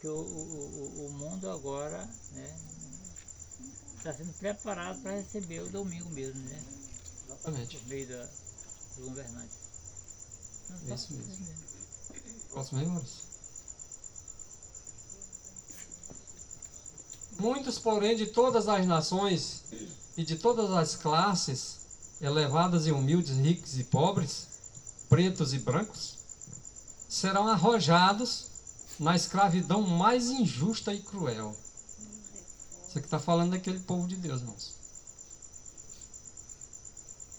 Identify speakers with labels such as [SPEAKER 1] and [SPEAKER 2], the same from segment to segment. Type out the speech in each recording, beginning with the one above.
[SPEAKER 1] porque o mundo agora, né, está sendo preparado para receber o domingo mesmo, né?
[SPEAKER 2] Exatamente.
[SPEAKER 1] Por meio dos governantes.
[SPEAKER 2] É isso mesmo. Próximo aí, Maurício. Muitos, porém, de todas as nações e de todas as classes, elevadas e humildes, ricos e pobres, pretos e brancos, serão arrojados na escravidão mais injusta e cruel. Isso aqui está falando daquele povo de Deus, irmãos.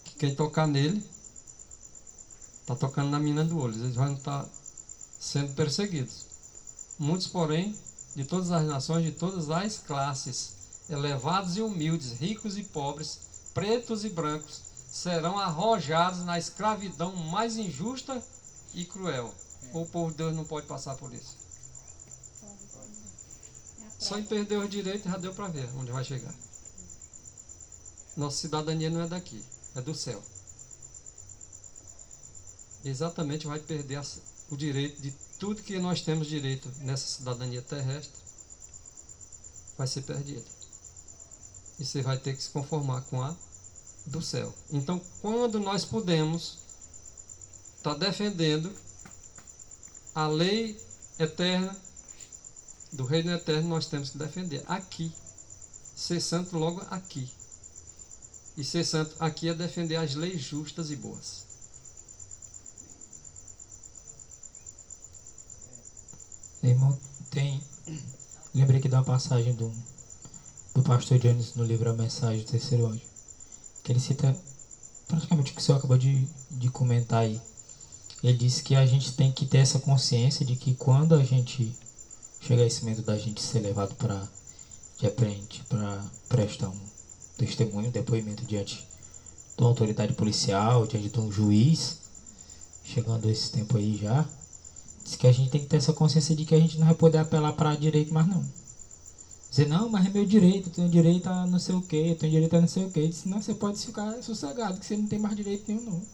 [SPEAKER 2] Que quem tocar nele, está tocando na mina do olho. Eles vão estar sendo perseguidos. Muitos, porém, de todas as nações, de todas as classes, elevados e humildes, ricos e pobres, pretos e brancos, serão arrojados na escravidão mais injusta e cruel. O povo de Deus não pode passar por isso. Só em perder os direitos já deu para ver onde vai chegar. Nossa cidadania não é daqui, é do céu. Exatamente vai perder o direito de tudo que nós temos direito nessa cidadania terrestre, vai ser perdido. E você vai ter que se conformar com a do céu. Então, quando nós podemos estar defendendo a lei eterna, do reino eterno, nós temos que defender aqui. Ser santo logo aqui. E ser santo aqui é defender as leis justas e boas.
[SPEAKER 3] Irmão, lembrei que da passagem do pastor Jones no livro A Mensagem do Terceiro Ódio, que ele cita praticamente o que o senhor acabou de comentar aí. Ele disse que a gente tem que ter essa consciência de que quando a gente chega a esse momento da gente ser levado para prestar um testemunho, um depoimento diante de uma autoridade policial, diante de um juiz, chegando a esse tempo aí já, diz que a gente tem que ter essa consciência de que a gente não vai poder apelar para direito mais não. Dizer, não, mas é meu direito, eu tenho direito a não sei o que, eu tenho direito a não sei o que. Senão você pode ficar sossegado, que você não tem mais direito nenhum não.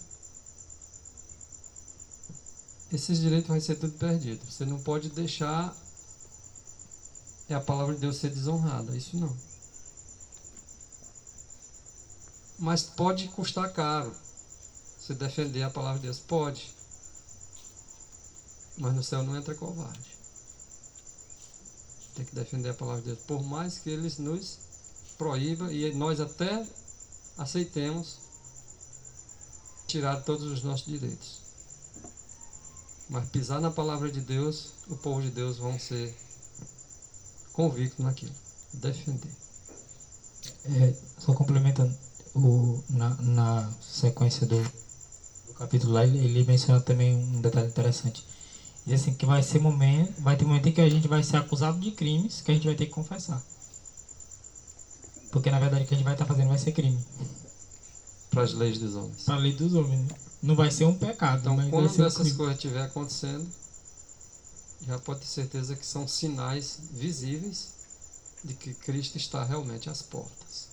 [SPEAKER 2] Esses direitos vai ser tudo perdido. Você não pode deixar a palavra de Deus ser desonrada, isso não. Mas pode custar caro você defender a palavra de Deus, pode. Mas no céu não entra covarde. Tem que defender a palavra de Deus, por mais que eles nos proíbam e nós até aceitemos tirar todos os nossos direitos. Mas pisar na palavra de Deus, o povo de Deus vão ser convictos naquilo, defender.
[SPEAKER 3] Só complementando, na sequência do capítulo lá, ele menciona também um detalhe interessante. Diz assim, que vai ter momento em que a gente vai ser acusado de crimes que a gente vai ter que confessar. Porque na verdade o que a gente vai estar fazendo vai ser crime.
[SPEAKER 2] Para as leis dos homens.
[SPEAKER 3] Para a lei dos homens, né? Não vai ser um pecado.
[SPEAKER 2] Então,
[SPEAKER 3] mas
[SPEAKER 2] quando
[SPEAKER 3] vai ser um
[SPEAKER 2] essas
[SPEAKER 3] crime.
[SPEAKER 2] coisas estiverem acontecendo, já pode ter certeza que são sinais visíveis de que Cristo está realmente às portas.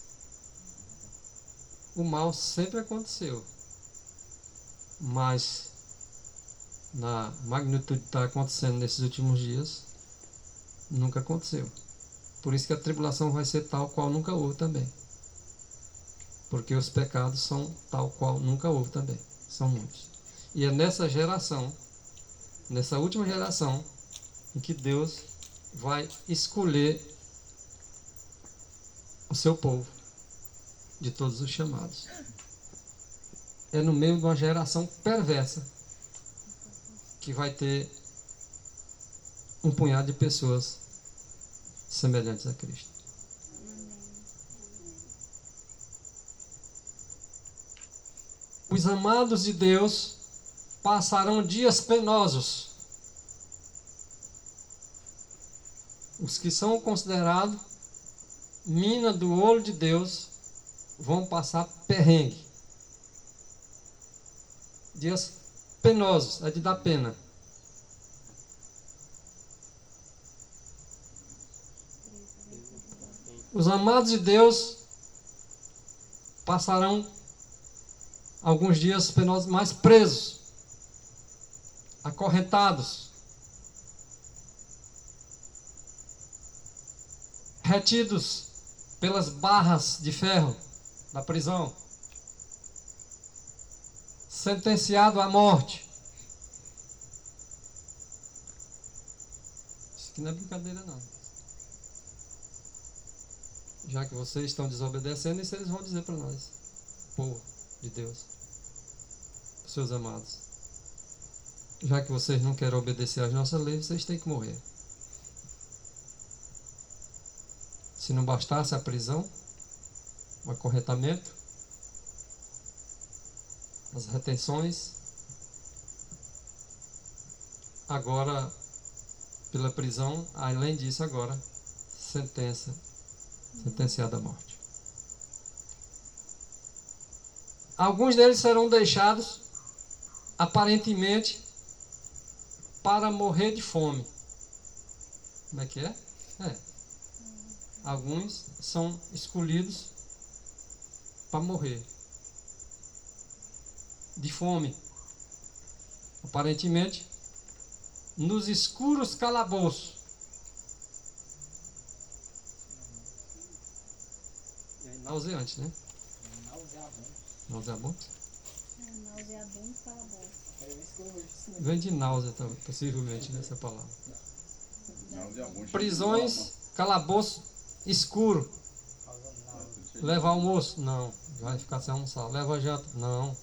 [SPEAKER 2] O mal sempre aconteceu, mas na magnitude que está acontecendo nesses últimos dias, nunca aconteceu. Por isso que a tribulação vai ser tal qual nunca houve também. Porque os pecados são tal qual nunca houve também. São muitos. E é nessa geração, nessa última geração, em que Deus vai escolher o seu povo de todos os chamados. É no meio de uma geração perversa que vai ter um punhado de pessoas semelhantes a Cristo. Os amados de Deus passarão dias penosos. Os que são considerados mina do olho de Deus vão passar perrengue. Dias penosos, é de dar pena. Os amados de Deus passarão alguns dias penosos, mais presos, acorrentados. retidos pelas barras de ferro da prisão, sentenciado à morte. Isso aqui não é brincadeira não. Já que vocês estão desobedecendo, isso eles vão dizer para nós, povo de Deus, seus amados. Já que vocês não querem obedecer às nossas leis, vocês têm que morrer. Se não bastasse a prisão, o acorrentamento, as retenções, agora, pela prisão, além disso agora, sentenciado à morte. Alguns deles serão deixados, aparentemente, para morrer de fome. Como é que é? Alguns são escolhidos para morrer de fome. Aparentemente, nos escuros calabouços. É nauseante, né? Nauseabundo.
[SPEAKER 4] Nauseabundo, calabouço.
[SPEAKER 2] Vem de náusea, possivelmente, nessa palavra. Prisões, calabouço escuro. Leva almoço? Não. Vai ficar sem almoçar. Leva janta? Não.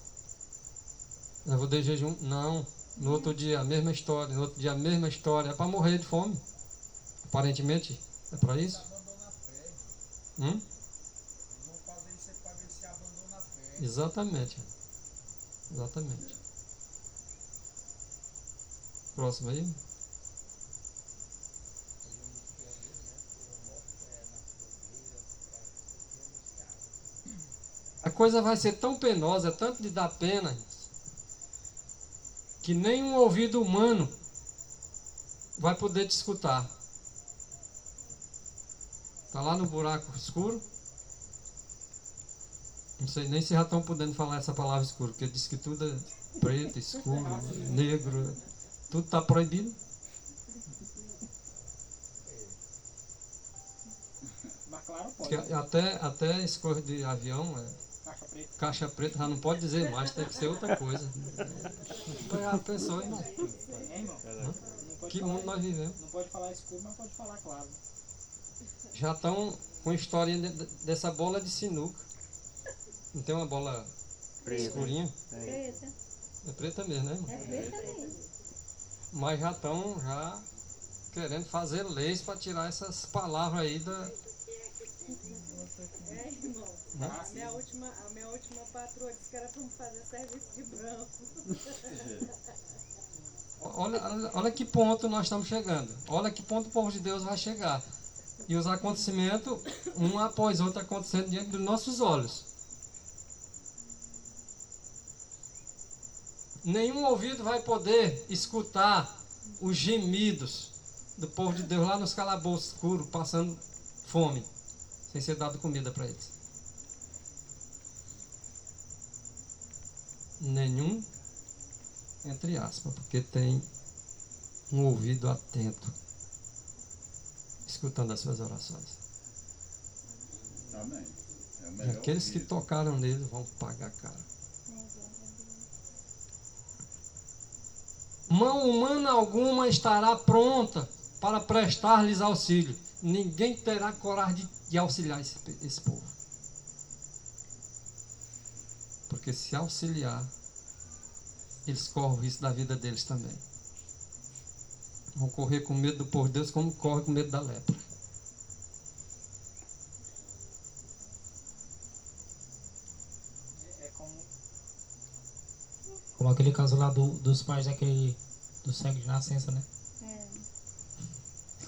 [SPEAKER 2] Leva de jejum? Não. No outro dia, a mesma história. No outro dia, a mesma história. É para morrer de fome. Aparentemente, é para isso? Exatamente. Exatamente. Próximo aí. A coisa vai ser tão penosa, tanto de dar pena, que nenhum ouvido humano vai poder te escutar. Está lá no buraco escuro. Não sei nem se já estão podendo falar essa palavra escuro, porque diz que tudo é preto, escuro, negro, tudo está proibido.
[SPEAKER 5] Mas claro, pode.
[SPEAKER 2] Que até escuro de avião, caixa preta, já não pode dizer mais, tem que ser outra coisa. Já pensou, irmão? Que mundo nós vivemos?
[SPEAKER 5] Não pode falar escuro, mas pode falar claro.
[SPEAKER 2] Já estão com historinha dessa bola de sinuca. Não tem uma bola escurinha?
[SPEAKER 4] Preta.
[SPEAKER 2] É preta mesmo, né, irmão?
[SPEAKER 4] É preta mesmo.
[SPEAKER 2] Mas já estão querendo fazer leis para tirar essas palavras aí da...
[SPEAKER 6] Irmão,
[SPEAKER 2] Né?
[SPEAKER 6] a minha última patroa disse que era para me fazer serviço de branco.
[SPEAKER 2] Olha que ponto nós estamos chegando. Olha que ponto o povo de Deus vai chegar. E os acontecimentos, um após outro, acontecendo diante dos nossos olhos. Nenhum ouvido vai poder escutar os gemidos do povo de Deus lá nos calabouços escuros, passando fome, sem ser dado comida para eles. Nenhum, entre aspas, porque tem um ouvido atento, escutando as suas orações.
[SPEAKER 7] Amém.
[SPEAKER 2] E aqueles que tocaram nele vão pagar caro. Mão humana alguma estará pronta para prestar-lhes auxílio. Ninguém terá coragem de auxiliar esse povo. Porque se auxiliar, eles correm o risco da vida deles também. Vão correr com medo do povo de Deus como correm com medo da lepra.
[SPEAKER 3] Como aquele caso lá dos pais do cego de nascença, né?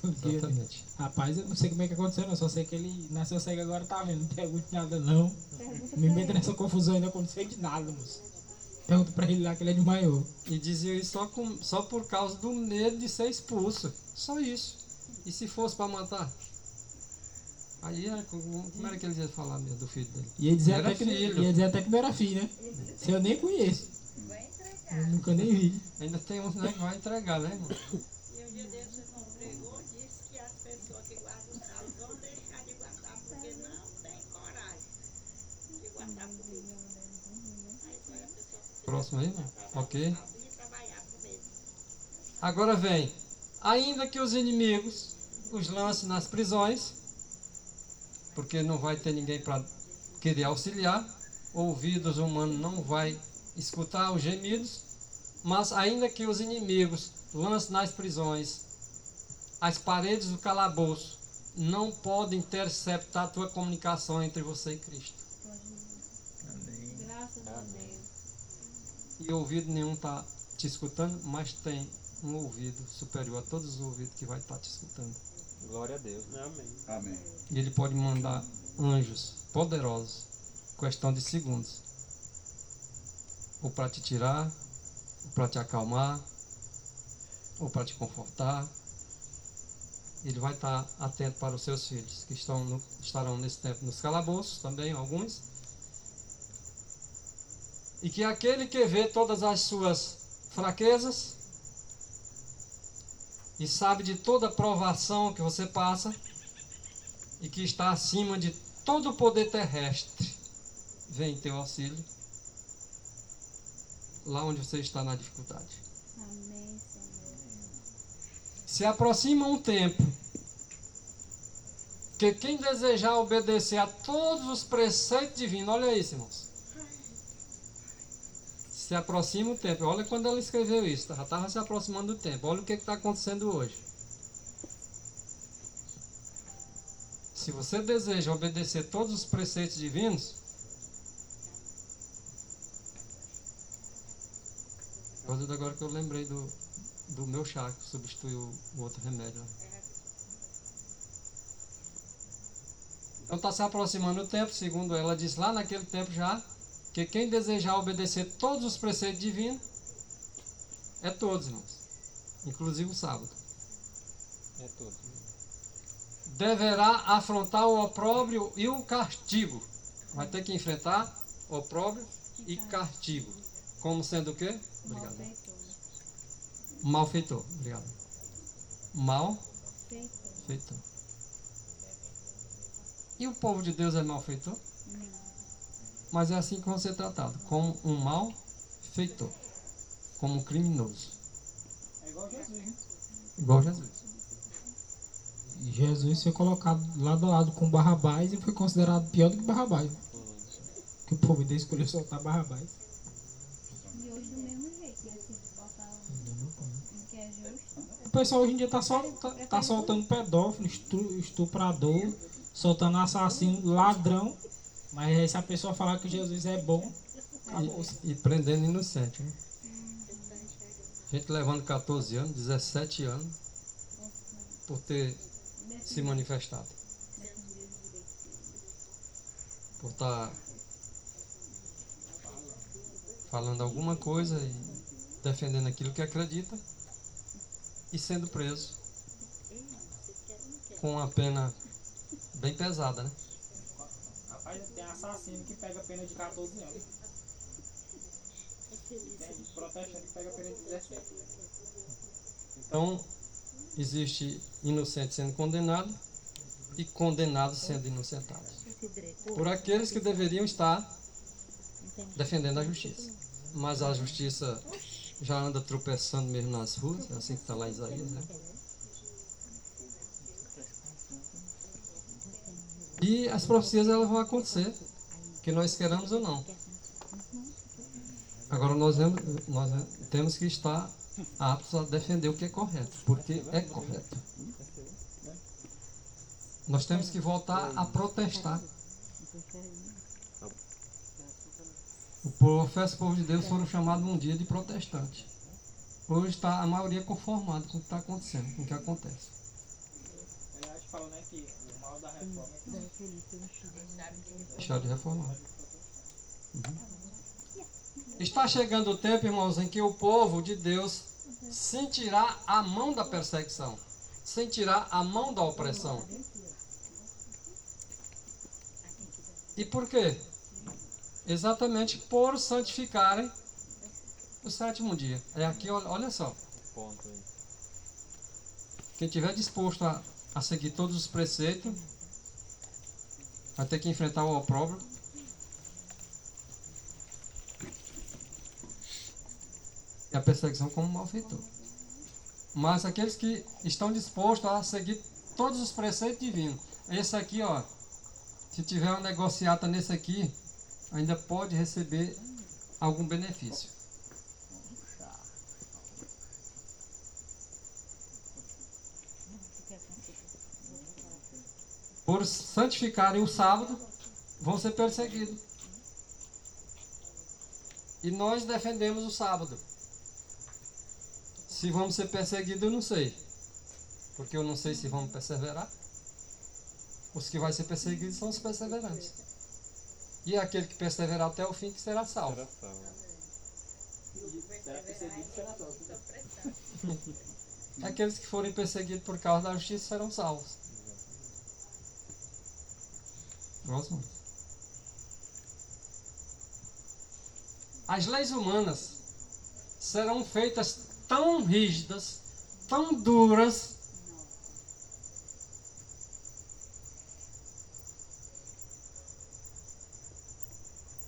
[SPEAKER 2] Exatamente.
[SPEAKER 3] Rapaz, eu não sei como é que aconteceu, não. Só sei que ele nasceu cego agora, tá vendo? Não pergunto nada, não. Me meta nessa confusão ainda, eu não sei de nada, moço. Pergunto pra ele lá que ele é desmaiou.
[SPEAKER 2] E dizia isso só por causa do medo de ser expulso. Só isso. E se fosse para matar? Aí, como era que ele ia falar mesmo do filho dele?
[SPEAKER 3] Ia dizer,
[SPEAKER 2] Era
[SPEAKER 3] até que,
[SPEAKER 2] filho.
[SPEAKER 3] ia dizer até que não era filho, né? Se eu nem conheço.
[SPEAKER 4] Vai entregar.
[SPEAKER 3] Eu nunca nem vi.
[SPEAKER 2] Ainda tem uns, né, que vai entregar, né, irmão?
[SPEAKER 6] E um dia desses não pregou, disse que as pessoas que guardam os carros vão deixar
[SPEAKER 2] Próximo aí, irmão? Ok. Agora vem. Ainda que os inimigos os lancem nas prisões, porque não vai ter ninguém para querer auxiliar, ouvidos humanos não vai escutar os gemidos, mas ainda que os inimigos lancem nas prisões, as paredes do calabouço não podem interceptar a tua comunicação entre você e Cristo.
[SPEAKER 1] Amém.
[SPEAKER 4] Graças a Deus.
[SPEAKER 2] E ouvido nenhum está te escutando, mas tem um ouvido superior a todos os ouvidos que vai estar te escutando.
[SPEAKER 7] Glória a Deus.
[SPEAKER 8] Amém.
[SPEAKER 2] E ele pode mandar anjos poderosos, questão de segundos, ou para te tirar, ou para te acalmar, ou para te confortar. Ele vai estar atento para os seus filhos, que estarão nesse tempo nos calabouços também, alguns. E que aquele que vê todas as suas fraquezas e sabe de toda a provação que você passa e que está acima de todo o poder terrestre, vem em teu auxílio lá onde você está na dificuldade.
[SPEAKER 4] Amém, Senhor.
[SPEAKER 2] Se aproxima um tempo que quem desejar obedecer a todos os preceitos divinos, olha isso, irmãos. Se aproxima o tempo. Olha quando ela escreveu isso, já estava se aproximando do tempo. Olha o que está acontecendo hoje. Se você deseja obedecer todos os preceitos divinos, agora que eu lembrei do meu chá que substituiu o outro remédio. Então está se aproximando o tempo, segundo ela diz lá naquele tempo já, que quem desejar obedecer todos os preceitos divinos, é todos, irmãos, inclusive o sábado,
[SPEAKER 7] É tudo.
[SPEAKER 2] deverá afrontar o opróbrio e o castigo. Vai ter que enfrentar opróbrio e castigo. Como sendo o quê? Obrigado. Malfeitor. Obrigado. Malfeitor. E o povo de Deus é malfeitor? Mas é assim que vão ser tratados, como um malfeitor, como um criminoso.
[SPEAKER 5] É igual Jesus, né?
[SPEAKER 2] Igual Jesus.
[SPEAKER 3] E Jesus foi colocado lado a lado com Barrabás e foi considerado pior do que Barrabás. Que o povo de Deus escolheu soltar Barrabás.
[SPEAKER 4] E hoje do mesmo jeito, né? Se botar o que é justo.
[SPEAKER 3] O pessoal hoje em dia tá soltando pedófilo, estuprador, soltando assassino, ladrão. Mas aí se a pessoa falar que Jesus é bom, acabou.
[SPEAKER 2] E prendendo inocente. Né? Gente levando 14 anos, 17 anos, por ter se manifestado. Por estar falando alguma coisa e defendendo aquilo que acredita e sendo preso com uma pena bem pesada, né?
[SPEAKER 5] Rapaz, tem assassino que pega pena de 14 anos. Tem protestante que pega pena de 17.
[SPEAKER 2] Então, existe inocente sendo condenado e condenado sendo inocentado. Por aqueles que deveriam estar defendendo a justiça. Mas a justiça já anda tropeçando mesmo nas ruas, é assim que está lá em Isaías, né? E as profecias elas vão acontecer, que nós queramos ou não. Agora nós temos que estar aptos a defender o que é correto, porque é correto. Nós temos que voltar a protestar. O povo de Deus foram chamados um dia de protestante. Hoje está a maioria conformada com o que está acontecendo, com o que acontece.
[SPEAKER 5] A gente fala, né, que o mal da reforma é que
[SPEAKER 2] Deixar de reformar. Está chegando o tempo, irmãos, em que o povo de Deus sentirá a mão da perseguição, sentirá a mão da opressão. E por quê? Exatamente por santificarem o sétimo dia. É aqui, olha só.
[SPEAKER 7] Ponto aí.
[SPEAKER 2] Quem estiver disposto a seguir todos os preceitos, vai ter que enfrentar o opróbrio e a perseguição como malfeitor. Mas aqueles que estão dispostos a seguir todos os preceitos divinos. Esse aqui, ó, se tiver uma negociata nesse aqui, ainda pode receber algum benefício. Por santificarem o sábado, vão ser perseguidos. E nós defendemos o sábado. Se vamos ser perseguidos, eu não sei. Porque eu não sei se vamos perseverar. Os que vão ser perseguidos são os perseverantes. E aquele que perseverar até o fim que será salvo.
[SPEAKER 7] Será salvo.
[SPEAKER 5] Será perseguido, será salvo.
[SPEAKER 2] Aqueles que forem perseguidos por causa da justiça serão salvos. Próximo. As leis humanas serão feitas tão rígidas, tão duras,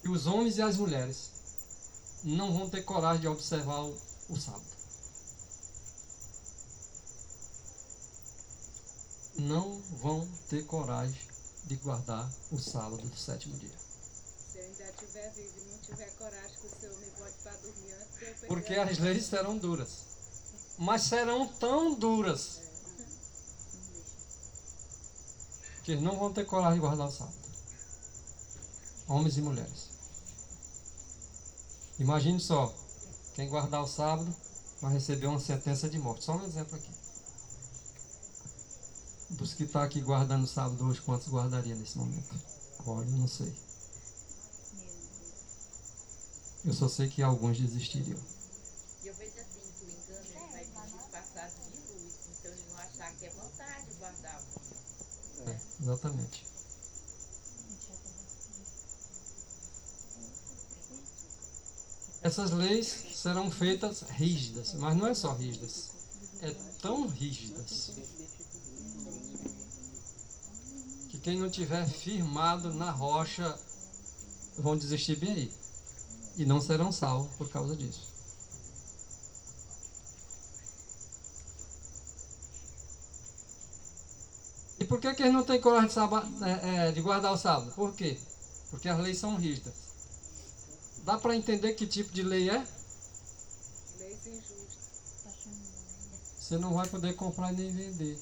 [SPEAKER 2] que os homens e as mulheres não vão ter coragem de observar o sábado. Não vão ter coragem de guardar o sábado do sétimo dia.
[SPEAKER 6] Se eu ainda estiver vivo e não tiver coragem que o Senhor me bote para dormir antes de eu perder
[SPEAKER 2] Porque
[SPEAKER 6] a
[SPEAKER 2] as leis serão duras. Mas serão tão duras que eles não vão ter coragem de guardar o sábado. Homens e mulheres. Imagine só, quem guardar o sábado vai receber uma sentença de morte. Só um exemplo aqui. Dos que estão aqui guardando o sábado hoje, quantos guardaria nesse momento? Olha, não sei. Eu só sei que alguns desistiriam.
[SPEAKER 8] E eu vejo assim, que o engano ele vai vir disfarçado de luz. Então eles vão achar que é vontade de guardar.
[SPEAKER 2] Exatamente. Essas leis serão feitas rígidas, mas não é só rígidas. É tão rígidas que quem não tiver firmado na rocha vão desistir bem aí. E não serão salvos por causa disso. E por que eles não têm coragem de guardar o sábado? Por quê? Porque as leis são rígidas. Dá para entender que tipo de lei é?
[SPEAKER 6] leis injustas.
[SPEAKER 2] Você não vai poder comprar nem vender.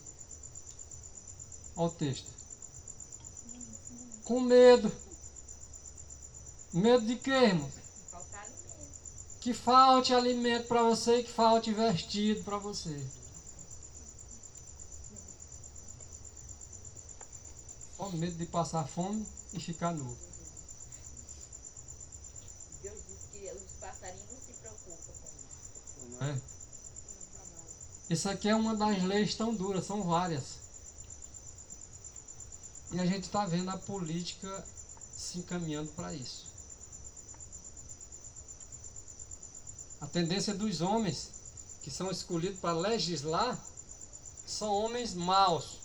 [SPEAKER 2] Olha o texto. Com medo. Medo de quê, irmão?
[SPEAKER 8] Faltar alimento.
[SPEAKER 2] Que falte alimento para você e que falte vestido para você. Só medo de passar fome e ficar nu.
[SPEAKER 8] Deus diz que os passarinhos não se preocupam com isso.
[SPEAKER 2] É. Isso aqui é uma das leis tão duras, são várias. E a gente está vendo a política se encaminhando para isso. A tendência dos homens que são escolhidos para legislar são homens maus.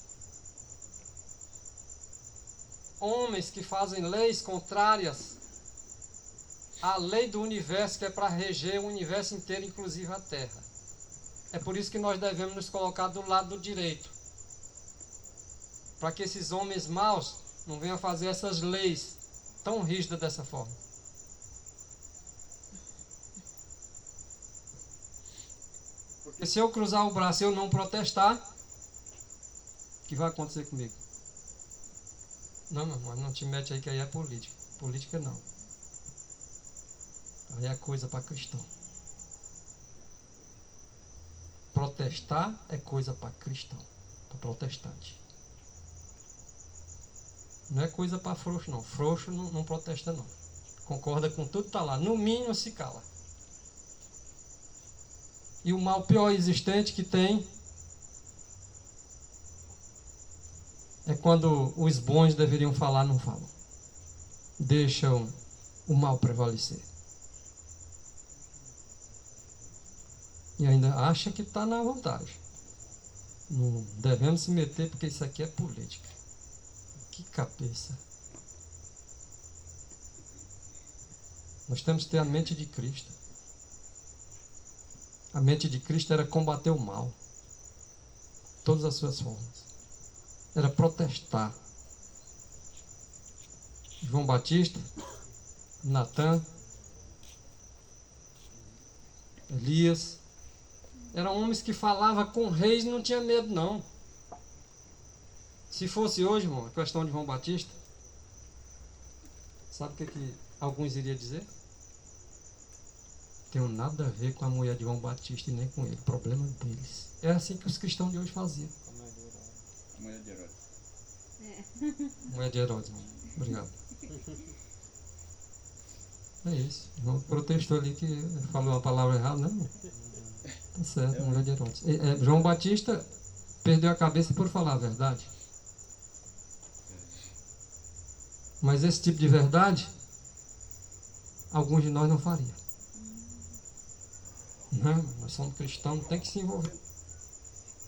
[SPEAKER 2] Homens que fazem leis contrárias à lei do universo, que é para reger o universo inteiro, inclusive a Terra. É por isso que nós devemos nos colocar do lado do direito. Para que esses homens maus não venham fazer essas leis tão rígidas dessa forma. Porque se eu cruzar o braço e eu não protestar, o que vai acontecer comigo? Não, meu irmão, não te mete aí que aí é política. Política não. Aí é coisa para cristão. Protestar é coisa para cristão, para protestante. Não é coisa para frouxo não. Frouxo não protesta não. Concorda com tudo, está lá. No mínimo se cala. E o mal pior existente que tem é quando os bons deveriam falar, não falam. Deixam o mal prevalecer. E ainda acha que está na vantagem. Não devemos se meter porque isso aqui é política. Que cabeça. Nós temos que ter a mente de Cristo. A mente de Cristo era combater o mal. Todas as suas formas. Era protestar. João Batista, Natan, Elias, eram homens que falavam com reis e não tinha medo não. Se fosse hoje, irmão, a questão de João Batista, sabe o que alguns iriam dizer? Tenho nada a ver com a mulher de João Batista e nem com ele, problema deles. É assim que os cristãos de hoje faziam.
[SPEAKER 9] Mulher de Herodes.
[SPEAKER 2] Mulher de Herodes, irmão. Obrigado. É isso. O irmão protestou ali que falou uma palavra errada, não, irmão? Tá certo, mulher de Herodes. João Batista perdeu a cabeça por falar a verdade. Mas esse tipo de verdade, alguns de nós não fariam. Não, nós somos cristãos, tem que se envolver.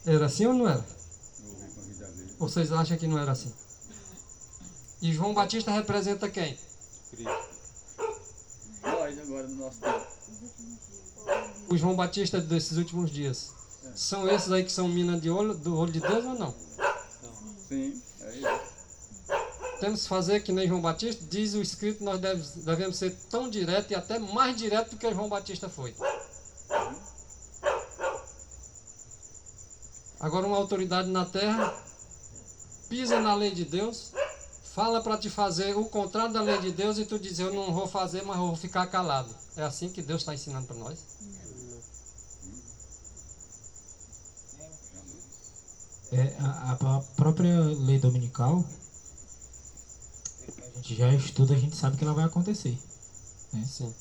[SPEAKER 2] Era assim ou não era? Ou vocês acham que não era assim? E João Batista representa quem?
[SPEAKER 9] Nós agora no nosso tempo.
[SPEAKER 2] O João Batista desses últimos dias. São esses aí que são minas de olho, do olho de Deus ou não?
[SPEAKER 9] Sim, é isso.
[SPEAKER 2] Temos que fazer que nem João Batista. Diz o escrito, nós devemos ser tão direto e até mais direto do que João Batista foi. Agora uma autoridade na terra pisa na lei de Deus, fala para te fazer o contrário da lei de Deus e tu diz, eu não vou fazer, mas vou ficar calado. É assim que Deus está ensinando para nós?
[SPEAKER 3] A própria lei dominical, a gente já estuda, a gente sabe que ela vai acontecer. Né?
[SPEAKER 2] Sim.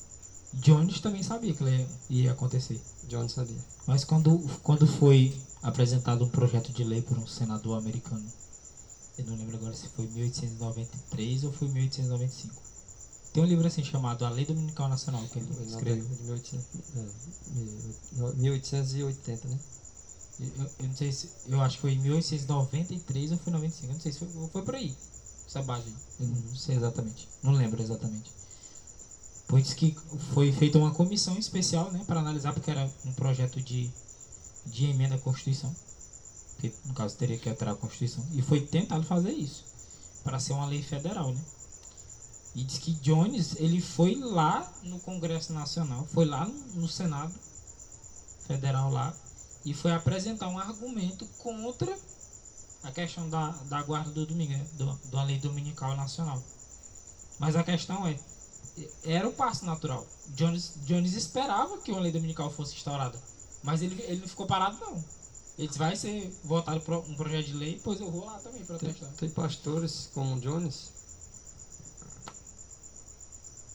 [SPEAKER 3] Jones também sabia que ela ia acontecer.
[SPEAKER 2] John sabia.
[SPEAKER 3] Mas quando foi apresentado um projeto de lei por um senador americano, eu não lembro agora se foi 1893 ou foi 1895. Tem um livro assim chamado A Lei Dominical Nacional que ele escreveu.
[SPEAKER 2] De 1880, né?
[SPEAKER 3] Eu não sei se. Eu acho que foi em 1893 ou foi 95. Eu não sei se foi por aí. Essa base aí. Eu não sei exatamente. Não lembro exatamente. Por isso que foi feita uma comissão especial, né, para analisar, porque era um projeto de emenda à Constituição. Que no caso teria que alterar a Constituição. E foi tentado fazer isso. Para ser uma lei federal, né? E diz que Jones, ele foi lá no Congresso Nacional, foi lá no Senado Federal lá, e foi apresentar um argumento contra a questão da guarda do domingo, né? Da lei dominical nacional. Mas a questão era o passo natural. Jones esperava que uma lei dominical fosse instaurada, mas ele não ficou parado não. Ele disse, vai ser votado um projeto de lei, pois eu vou lá também protestar.
[SPEAKER 2] Tem pastores como Jones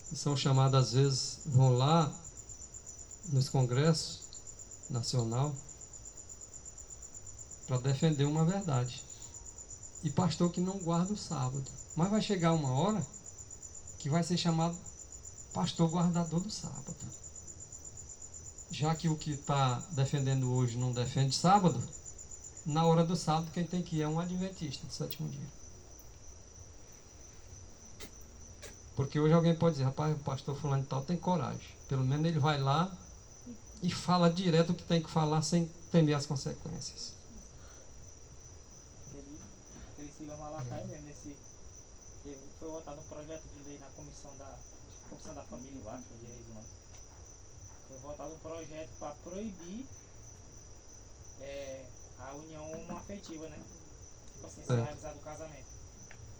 [SPEAKER 2] que são chamados às vezes, vão lá nos congressos nacional para defender uma verdade. E pastor que não guarda o sábado. Mas vai chegar uma hora que vai ser chamado pastor guardador do sábado. Já que o que está defendendo hoje não defende sábado, na hora do sábado quem tem que ir é um adventista do sétimo dia. Porque hoje alguém pode dizer, rapaz, o pastor fulano de tal tem coragem. Pelo menos ele vai lá e fala direto o que tem que falar sem temer as consequências.
[SPEAKER 5] Aquele Silas Malafaia mesmo, foi votado um projeto de lei na Comissão da Família, eu acho, de Direitos Humanos. Foi votado um projeto para proibir a união homoafetiva, né? Tipo assim, ser realizado o casamento.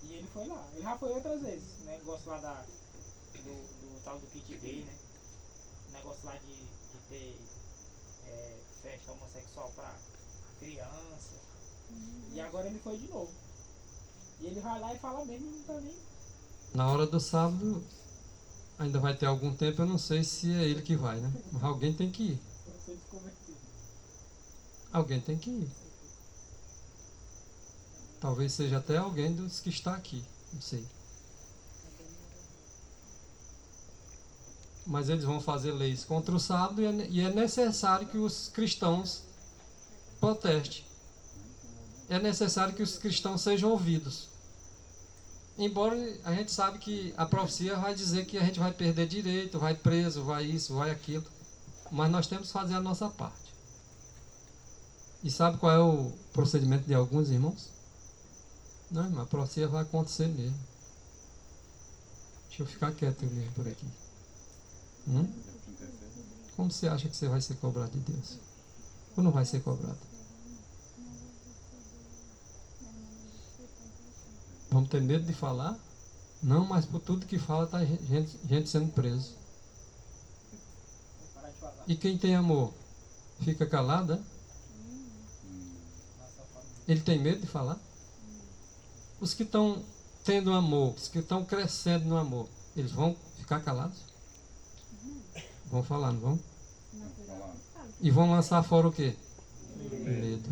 [SPEAKER 5] E ele foi lá. Ele já foi outras vezes. O negócio lá do tal do kit gay, né? O negócio lá de ter festa homossexual para criança. E agora ele foi de novo. E ele vai lá e fala mesmo, não tá nem...
[SPEAKER 2] Na hora do sábado, ainda vai ter algum tempo, eu não sei se é ele que vai, né? Mas alguém tem que ir. Alguém tem que ir. Talvez seja até alguém dos que está aqui, não sei. Mas eles vão fazer leis contra o sábado e é necessário que os cristãos protestem. É necessário que os cristãos sejam ouvidos. Embora a gente sabe que a profecia vai dizer que a gente vai perder direito, vai preso, vai isso, vai aquilo. mas nós temos que fazer a nossa parte. E sabe qual é o procedimento de alguns irmãos? Não, irmão, a profecia vai acontecer mesmo. Deixa eu ficar quieto mesmo por aqui. Como você acha que você vai ser cobrado de Deus? Ou não vai ser cobrado? Vamos ter medo de falar? Não, mas por tudo que fala está gente sendo preso.
[SPEAKER 5] Parar de falar.
[SPEAKER 2] E quem tem amor fica calado, é? Ele tem medo de falar? Os que estão tendo amor, os que estão crescendo no amor, eles vão ficar calados? Vão falar, não vão? E vão lançar fora o quê? Medo.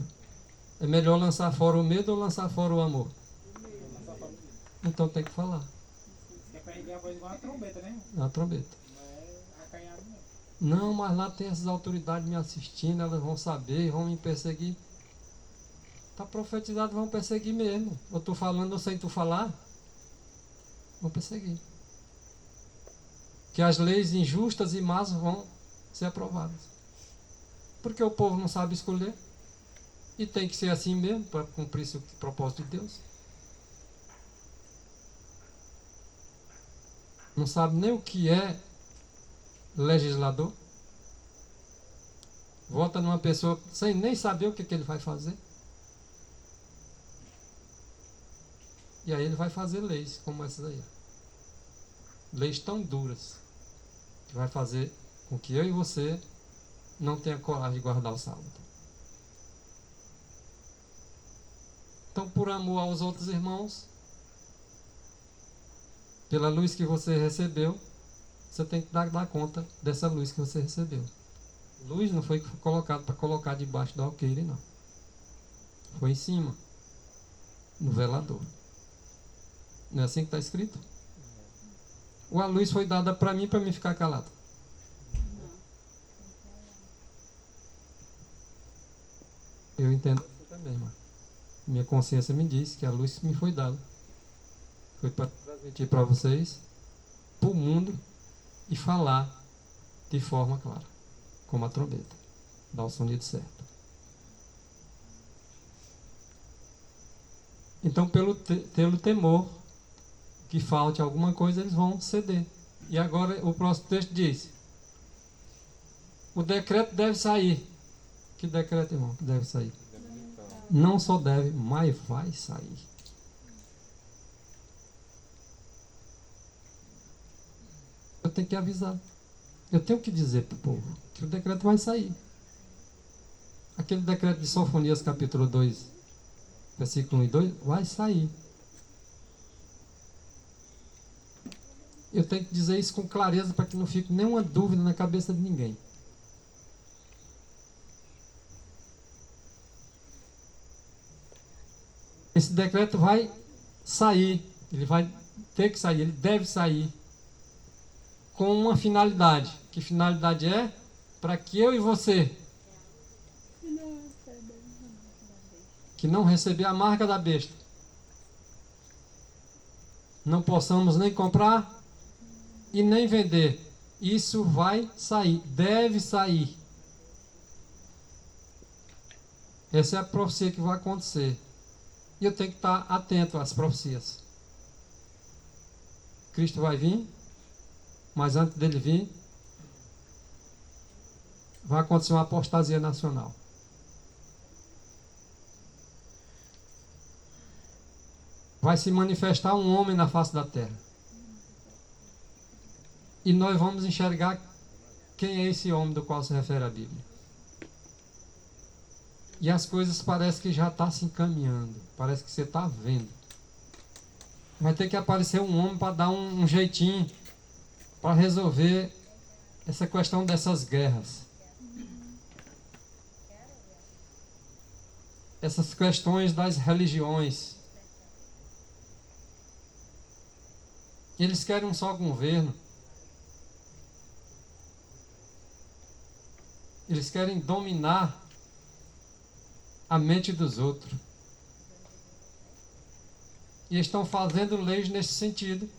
[SPEAKER 2] É melhor lançar fora o medo ou lançar fora o amor? Então tem que falar.
[SPEAKER 5] Você quer perder a voz igual uma trombeta, né?
[SPEAKER 2] É uma trombeta.
[SPEAKER 5] Não é acanhado, não.
[SPEAKER 2] Não, mas lá tem essas autoridades me assistindo, elas vão saber, vão me perseguir. Está profetizado, vão perseguir mesmo. Eu estou falando, eu sei tu falar. Vão perseguir. Que as leis injustas e más vão ser aprovadas. Porque o povo não sabe escolher. E tem que ser assim mesmo para cumprir o propósito de Deus. Não sabe nem o que é legislador. Vota numa pessoa sem nem saber o que ele vai fazer. E aí ele vai fazer leis como essas aí. Leis tão duras. Que vai fazer com que eu e você não tenha coragem de guardar o sábado. Então, por amor aos outros irmãos, pela luz que você recebeu, você tem que dar conta dessa luz que você recebeu. Luz não foi colocado para colocar debaixo do alqueire, não. Foi em cima, no velador. Não é assim que está escrito? Ou a luz foi dada para mim ficar calado? Eu entendo assim também, irmão. Minha consciência me diz que a luz me foi dada. Foi para transmitir para vocês, para o mundo, e falar de forma clara, como a trombeta. Dar o sonido certo. Então, pelo temor que falte alguma coisa, eles vão ceder. E agora o próximo texto diz: o decreto deve sair. Que decreto, irmão, que deve sair? Não só deve, mas vai sair. Eu tenho que avisar. Eu tenho que dizer para o povo que o decreto vai sair. Aquele decreto de Sofonias capítulo 2, versículo 1 e 2, vai sair. Eu tenho que dizer isso com clareza para que não fique nenhuma dúvida na cabeça de ninguém. Esse decreto vai sair, ele vai ter que sair, ele deve sair com uma finalidade. Que finalidade é? Para que eu e você, que não receber a marca da besta, não possamos nem comprar e nem vender. Isso vai sair, deve sair. Essa é a profecia que vai acontecer. E eu tenho que estar atento às profecias. Cristo vai vir, mas antes dele vir, vai acontecer uma apostasia nacional. Vai se manifestar um homem na face da terra. E nós vamos enxergar quem é esse homem do qual se refere a Bíblia. E as coisas parecem que já estão se encaminhando. Parece que você está vendo. Vai ter que aparecer um homem para dar um jeitinho para resolver essa questão dessas guerras. Essas questões das religiões. Eles querem um só governo. Eles querem dominar a mente dos outros. E estão fazendo leis nesse sentido.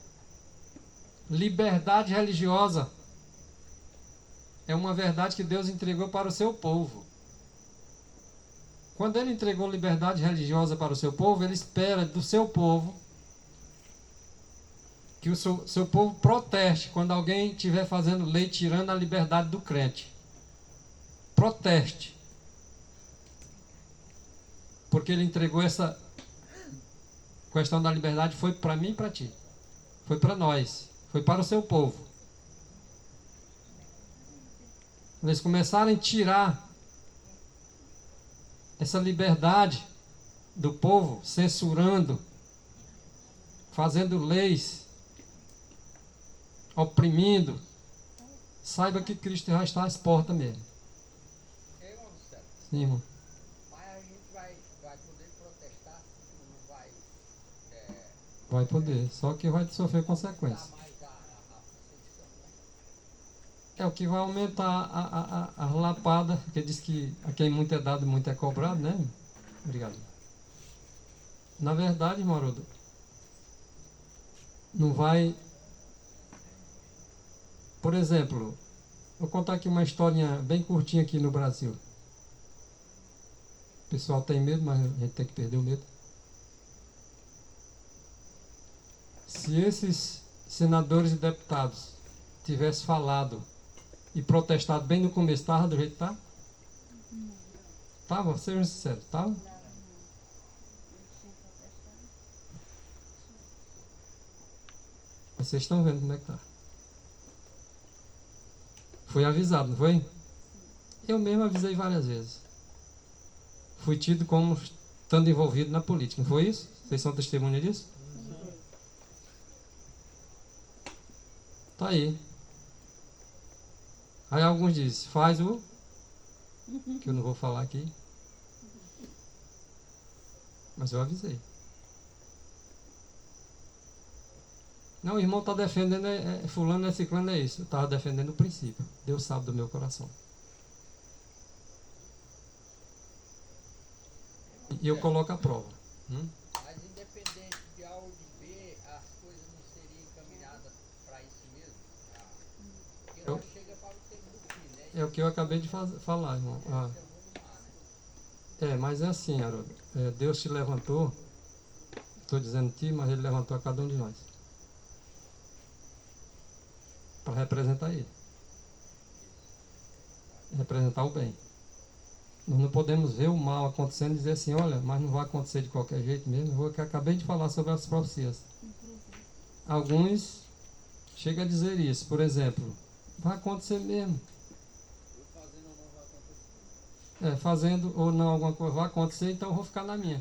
[SPEAKER 2] Liberdade religiosa é uma verdade que Deus entregou para o seu povo. Quando ele entregou liberdade religiosa para o seu povo, ele espera do seu povo que o seu povo proteste quando alguém estiver fazendo lei tirando a liberdade do crente. Proteste. Porque ele entregou essa questão da liberdade, foi para mim e para ti. Foi para nós. Foi para o seu povo. Eles começaram a tirar essa liberdade do povo, censurando, fazendo leis, oprimindo. Saiba que Cristo já está às portas mesmo. Sim, irmão.
[SPEAKER 10] Mas a gente vai poder protestar, não vai.
[SPEAKER 2] Vai poder, só que vai sofrer consequências. É o que vai aumentar a lapada, porque diz que a quem muito é dado, muito é cobrado, né? Obrigado. Na verdade, irmão Haroldo, não vai. Por exemplo, vou contar aqui uma historinha bem curtinha aqui no Brasil. O pessoal tem medo, mas a gente tem que perder o medo. Se esses senadores e deputados tivessem falado e protestado bem no começo, estava do jeito que está? Estava, sejam sinceros, estava? Vocês estão vendo como é que está. Foi avisado, não foi? Eu mesmo avisei várias vezes. Fui tido como estando envolvido na política, não foi isso? Vocês são testemunha disso? Tá aí. Aí alguns dizem, faz o... que eu não vou falar aqui. Mas eu avisei. Não, o irmão está defendendo, fulano, ciclano, é isso. Eu estava defendendo o princípio. Deus sabe do meu coração. E eu coloco a prova.
[SPEAKER 10] Mas independente de A ou de B, as coisas não seriam encaminhadas para isso mesmo. Porque nós chega para o tempo do fim, né?
[SPEAKER 2] É o que eu acabei de falar, irmão. Mas é assim, Haroldo. Deus te levantou, estou dizendo ti, mas Ele levantou a cada um de nós. Para representar Ele. Representar o bem. Nós não podemos ver o mal acontecendo e dizer assim, olha, mas não vai acontecer de qualquer jeito mesmo. Eu acabei de falar sobre as profecias. Alguns chegam a dizer isso. Por exemplo, vai acontecer mesmo. Fazendo ou não alguma coisa vai acontecer, então eu vou ficar na minha.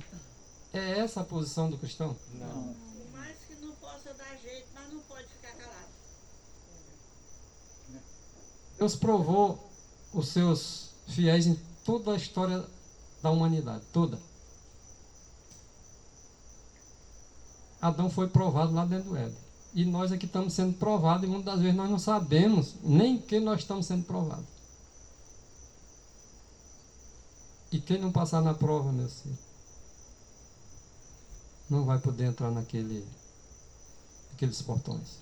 [SPEAKER 2] É essa a posição do cristão?
[SPEAKER 7] Não.
[SPEAKER 8] Por mais que não possa dar jeito, mas não pode ficar calado.
[SPEAKER 2] Deus provou os seus fiéis em toda a história da humanidade, toda. Adão foi provado lá dentro do Éden. E nós aqui estamos sendo provados e muitas das vezes nós não sabemos nem que nós estamos sendo provados. E quem não passar na prova, meu filho, não vai poder entrar naqueles portões.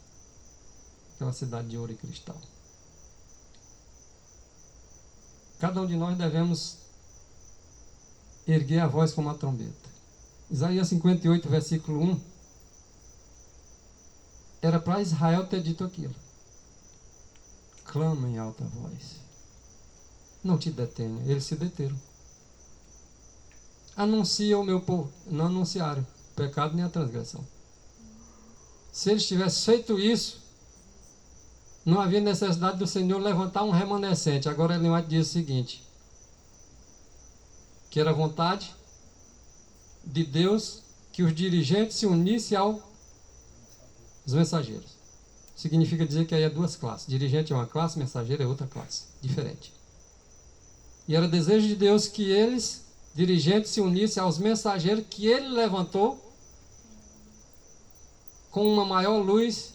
[SPEAKER 2] Aquela cidade de ouro e cristal. Cada um de nós devemos erguer a voz como a trombeta. Isaías 58, versículo 1. Era para Israel ter dito aquilo. Clama em alta voz. Não te detenha. Eles se deteram. Anuncia o meu povo. Não anunciaram o pecado nem a transgressão. Se eles tivessem feito isso, não havia necessidade do Senhor levantar um remanescente. Agora ele vai dizer o seguinte, que era vontade de Deus que os dirigentes se unissem aos mensageiros. Significa dizer que aí é duas classes. Dirigente é uma classe, mensageiro é outra classe, diferente. E era desejo de Deus que eles, dirigentes, se unissem aos mensageiros que ele levantou com uma maior luz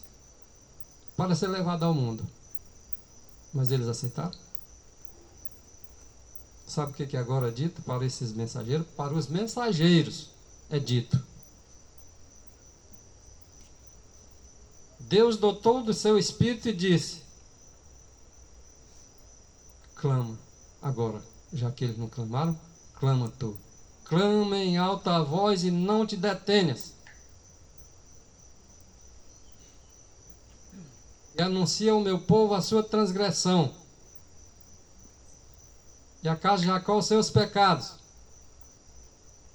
[SPEAKER 2] para ser levado ao mundo. Mas eles aceitaram? Sabe o que agora é dito para esses mensageiros? Para os mensageiros é dito. Deus dotou do seu espírito e disse: clama. Agora, já que eles não clamaram, clama tu. Clama em alta voz e não te detenhas. E anuncia ao meu povo a sua transgressão. E a casa de Jacó os seus pecados.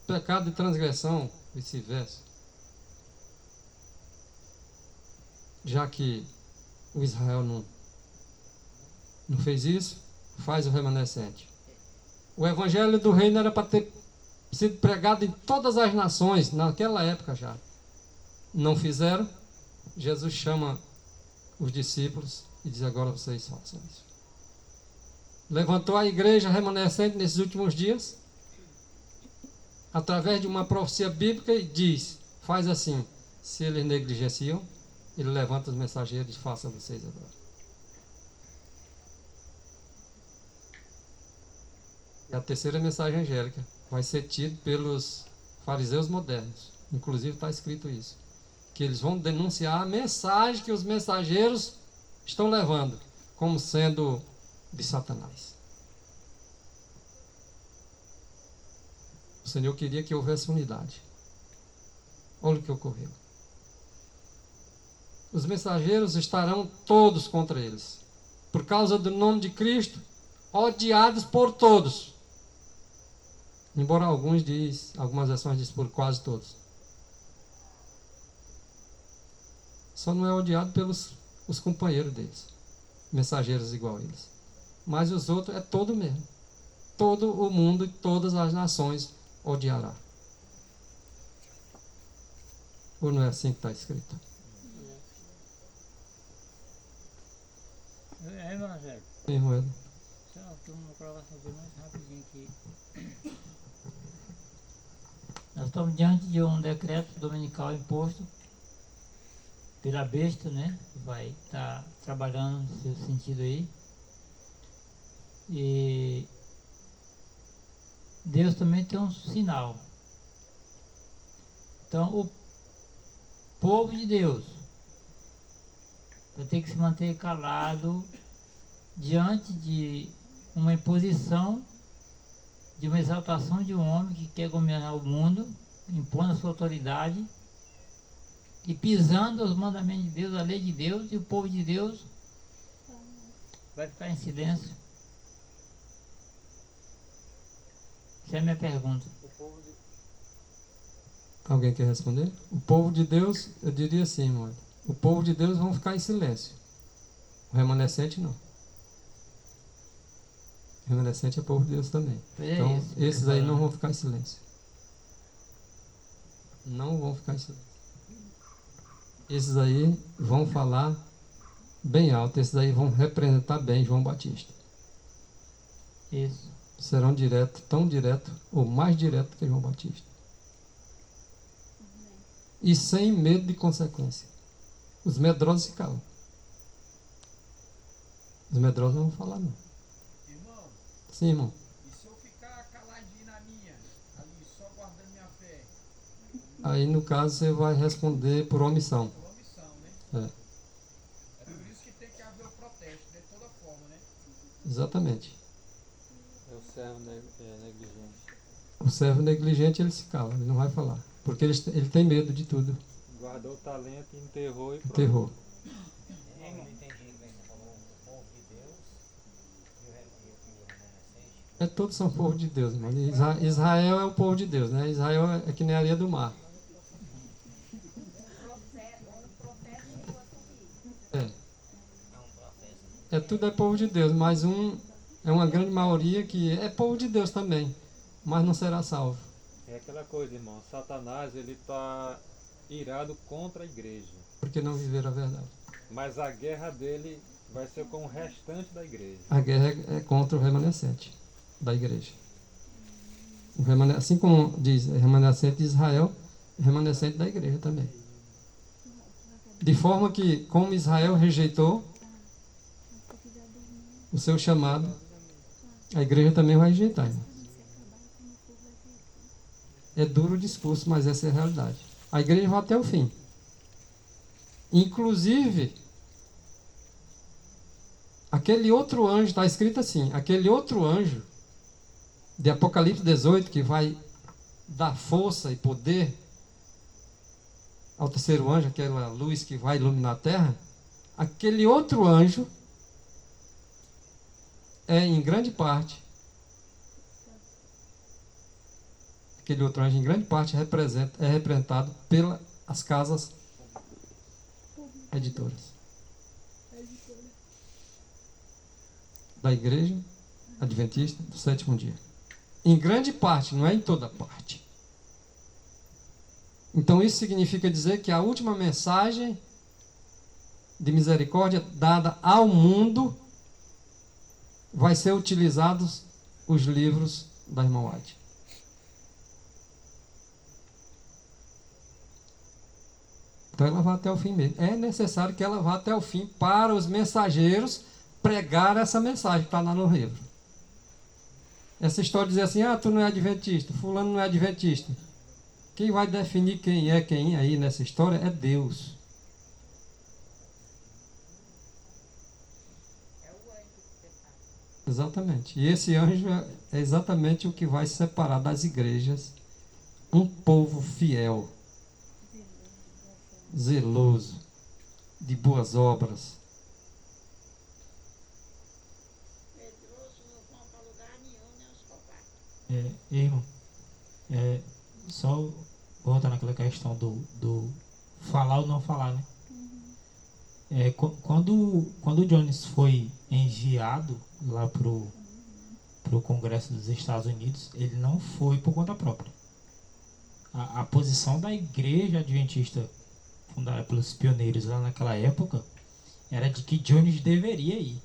[SPEAKER 2] Pecado e transgressão, vice-versa. Já que o Israel não fez isso, faz o remanescente. O evangelho do reino era para ter sido pregado em todas as nações, naquela época já. Não fizeram. Jesus chama os discípulos e diz: agora vocês façam isso. Levantou a igreja remanescente nesses últimos dias, através de uma profecia bíblica, e diz: faz assim. Se eles negligenciam, ele levanta os mensageiros e faça vocês agora. E a terceira mensagem angélica vai ser tida pelos fariseus modernos. Inclusive está escrito isso. Que eles vão denunciar a mensagem que os mensageiros estão levando como sendo de Satanás. O Senhor queria que houvesse unidade. Olha o que ocorreu. Os mensageiros estarão todos contra eles. Por causa do nome de Cristo, odiados por todos. Embora algumas versões dizem por quase todos. Só não é odiado pelos os companheiros deles, mensageiros igual a eles. Mas os outros é todo mesmo. Todo o mundo e todas as nações odiará. Ou não é assim que está escrito?
[SPEAKER 1] É, Evangelho.
[SPEAKER 2] Sim, Moeda.
[SPEAKER 1] Só aqui uma colocação aqui mais rapidinho aqui. Nós estamos diante de um decreto dominical imposto pela besta, né? Que vai estar trabalhando nesse sentido aí. E Deus também tem um sinal. Então, o povo de Deus vai ter que se manter calado diante de uma imposição, de uma exaltação de um homem que quer governar o mundo, impondo a sua autoridade e pisando os mandamentos de Deus, a lei de Deus, e o povo de Deus vai ficar em silêncio. Essa é a minha pergunta.
[SPEAKER 2] Alguém quer responder? O povo de Deus, eu diria assim, Moeda. O povo de Deus vão ficar em silêncio. O remanescente não. O remanescente é povo de Deus também. Então,
[SPEAKER 1] isso,
[SPEAKER 2] esses aí não vão ficar em silêncio. Não vão ficar em silêncio. Esses aí vão falar bem alto. Esses aí vão representar bem João Batista.
[SPEAKER 1] Isso.
[SPEAKER 2] Serão direto, tão direto ou mais direto que João Batista. E sem medo de consequência. Os medrosos se calam. Os medrosos não vão falar, não.
[SPEAKER 10] Irmão,
[SPEAKER 2] Sim, irmão.
[SPEAKER 10] e se eu ficar caladinho na minha, ali só guardando minha fé?
[SPEAKER 2] Aí, no caso, você vai responder por omissão.
[SPEAKER 10] Por omissão, né?
[SPEAKER 2] É,
[SPEAKER 10] É por isso que tem que haver o protesto, de toda forma, né?
[SPEAKER 2] exatamente.
[SPEAKER 7] É o servo negligente.
[SPEAKER 2] O servo negligente, ele se cala, ele não vai falar. Porque ele tem medo de tudo.
[SPEAKER 7] Guardou o talento, enterrou e pronto.
[SPEAKER 2] Enterrou.
[SPEAKER 11] Eu não entendi bem, você falou o povo de Deus e o remanescente.
[SPEAKER 2] Todos são povo de Deus, mano. Israel é o povo de Deus, né? Israel é que nem a areia do mar. Tudo é povo de Deus, mas é uma grande maioria que é povo de Deus também, mas não será salvo.
[SPEAKER 7] É aquela coisa, irmão. Satanás, ele está irado contra a igreja.
[SPEAKER 2] Porque não viveram a verdade.
[SPEAKER 7] Mas a guerra dele vai ser com o restante da igreja.
[SPEAKER 2] A guerra é contra o remanescente da igreja. Assim como diz remanescente de Israel, remanescente da igreja também. De forma que, como Israel rejeitou o seu chamado, a igreja também vai rejeitar, irmão. É duro o discurso, mas essa é a realidade. A igreja vai até o fim. Inclusive, Aquele outro anjo, está escrito assim, aquele outro anjo de Apocalipse 18, que vai dar força e poder ao terceiro anjo, aquela luz que vai iluminar a terra, aquele outro anjo é em grande parte, aquele outro anjo em grande parte é representado pelas casas editoras da Igreja Adventista do Sétimo Dia. Em grande parte, não é em toda parte. Então isso significa dizer que a última mensagem de misericórdia dada ao mundo vai ser utilizados os livros da irmã White. Então ela vai até o fim mesmo. É necessário que ela vá até o fim para os mensageiros pregar essa mensagem que está lá no livro. Essa história de dizer assim, tu não é adventista, fulano não é adventista. Quem vai definir quem é quem aí nessa história é Deus.
[SPEAKER 8] É o anjo que separa.
[SPEAKER 2] Exatamente. E esse anjo é exatamente o que vai separar das igrejas um povo fiel, zeloso, de boas obras.
[SPEAKER 3] Irmão, só voltando naquela questão do falar ou não falar, né? Quando o Jones foi enviado lá pro Congresso dos Estados Unidos, ele não foi por conta própria. A posição da igreja adventista fundada pelos pioneiros lá naquela época era de que Jones deveria ir.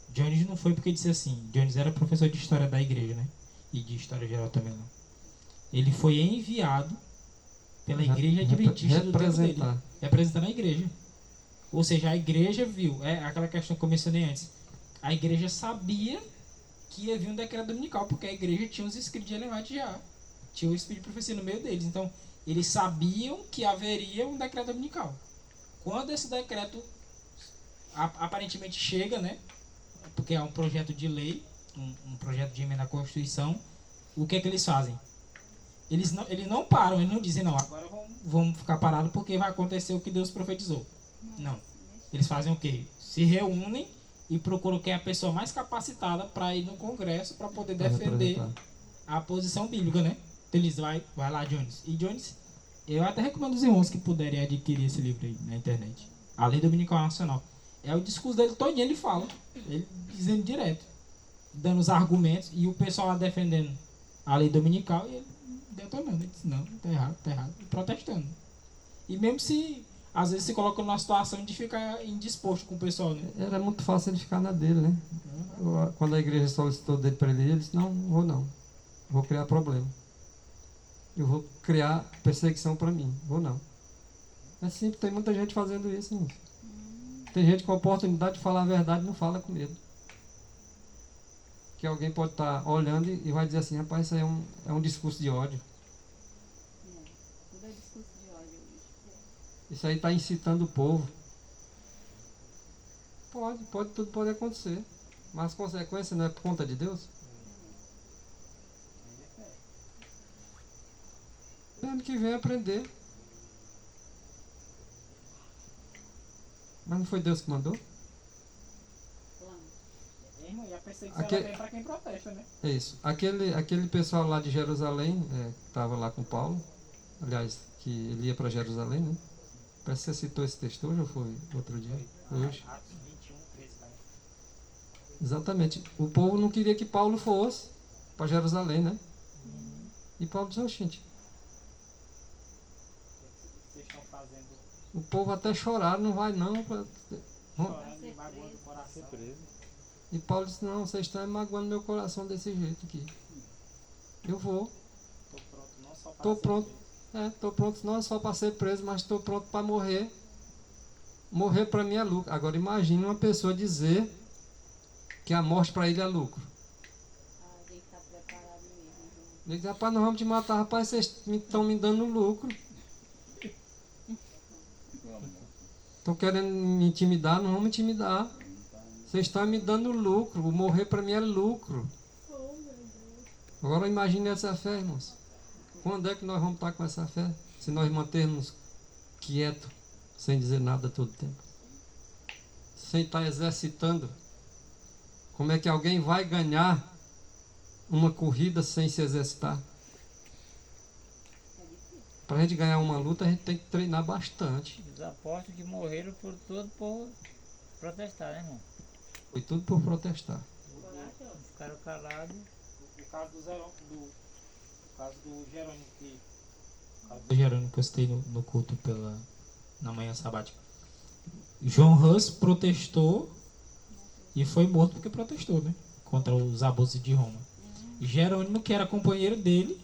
[SPEAKER 3] Jones não foi porque disse assim, Jones era professor de história da igreja, né? E de história geral também não. Ele foi enviado pela igreja adventista do tempo dele, representando a igreja. Ou seja, a igreja viu, aquela questão que eu mencionei antes, a igreja sabia que ia vir um decreto dominical, porque a igreja tinha os escritos de Ellen White já, tinha o espírito de profecia no meio deles, então eles sabiam que haveria um decreto dominical. Quando esse decreto aparentemente chega, né, porque é um projeto de lei, um projeto de emenda à Constituição, o que é que eles fazem? Eles não param, eles não dizem, não, agora vamos ficar parados porque vai acontecer o que Deus profetizou. Não. Eles fazem o quê? Se reúnem e procuram quem é a pessoa mais capacitada para ir no Congresso para poder defender a posição bíblica, né? Então eles vai lá, Jones. E Jones, eu até recomendo os irmãos que puderem adquirir esse livro aí na internet. A Lei Dominical Nacional. É o discurso dele todinho, ele fala. Ele dizendo direto. Dando os argumentos. E o pessoal lá defendendo a lei dominical. E ele detonando. Ele disse, não, tá errado. E protestando. E mesmo se, às vezes, se coloca numa situação de ficar indisposto com o pessoal, né?
[SPEAKER 2] Era muito fácil ele ficar na dele, né? Quando a igreja solicitou dele para ele disse, não vou não. Vou criar problema. Eu vou criar perseguição para mim. Vou não. É simples, tem muita gente fazendo isso, hein? Tem gente com a oportunidade de falar a verdade e não fala com medo. Que alguém pode estar olhando e vai dizer assim, rapaz, isso aí é um discurso de ódio.
[SPEAKER 4] Tudo é discurso de ódio hoje.
[SPEAKER 2] Isso aí está incitando o povo. Tudo pode acontecer. Mas as consequências não é por conta de Deus? Ano que vem aprender. Mas não foi Deus que mandou?
[SPEAKER 5] E a perseguição ela vem para quem protesta, né?
[SPEAKER 2] É isso. Aquele pessoal lá de Jerusalém, que estava lá com Paulo, aliás, que ele ia para Jerusalém, né? Parece que você citou esse texto hoje ou foi outro dia? Hoje.
[SPEAKER 5] Atos 21, 13 também.
[SPEAKER 2] Exatamente. O povo não queria que Paulo fosse para Jerusalém, né? E Paulo disse, gente,
[SPEAKER 5] Vocês estão fazendo.
[SPEAKER 2] o povo até chorar, não vai não.
[SPEAKER 5] Chorando e magoando o coração.
[SPEAKER 2] E Paulo disse, não, vocês estão magoando meu coração desse jeito aqui. Eu vou.
[SPEAKER 5] Estou pronto não só para
[SPEAKER 2] Estou
[SPEAKER 5] ser
[SPEAKER 2] pronto.
[SPEAKER 5] preso.
[SPEAKER 2] Estou pronto não só para ser preso, mas estou pronto para morrer. Morrer para mim é lucro. Agora imagine uma pessoa dizer que a morte para ele é lucro.
[SPEAKER 4] Tem que estar preparado mesmo.
[SPEAKER 2] Ele diz, rapaz, nós vamos te matar, rapaz, vocês estão me dando lucro. Estão querendo me intimidar, não vamos intimidar. Vocês estão me dando lucro. O morrer para mim é lucro. Agora imagine essa fé, irmãos. Quando é que nós vamos estar com essa fé? Se nós mantermos quietos, sem dizer nada todo tempo. Sem estar exercitando. Como é que alguém vai ganhar uma corrida sem se exercitar? Para a gente ganhar uma luta, a gente tem que treinar bastante.
[SPEAKER 1] Os apóstolos que morreram foram todos por protestar, né, irmão?
[SPEAKER 2] Foi tudo por protestar.
[SPEAKER 1] Ficaram calados.
[SPEAKER 5] O caso do Jerônimo que...
[SPEAKER 3] O Jerônimo que eu citei no culto na manhã sabática. João Hus protestou e foi morto porque protestou, né? Contra os abusos de Roma. Jerônimo, que era companheiro dele,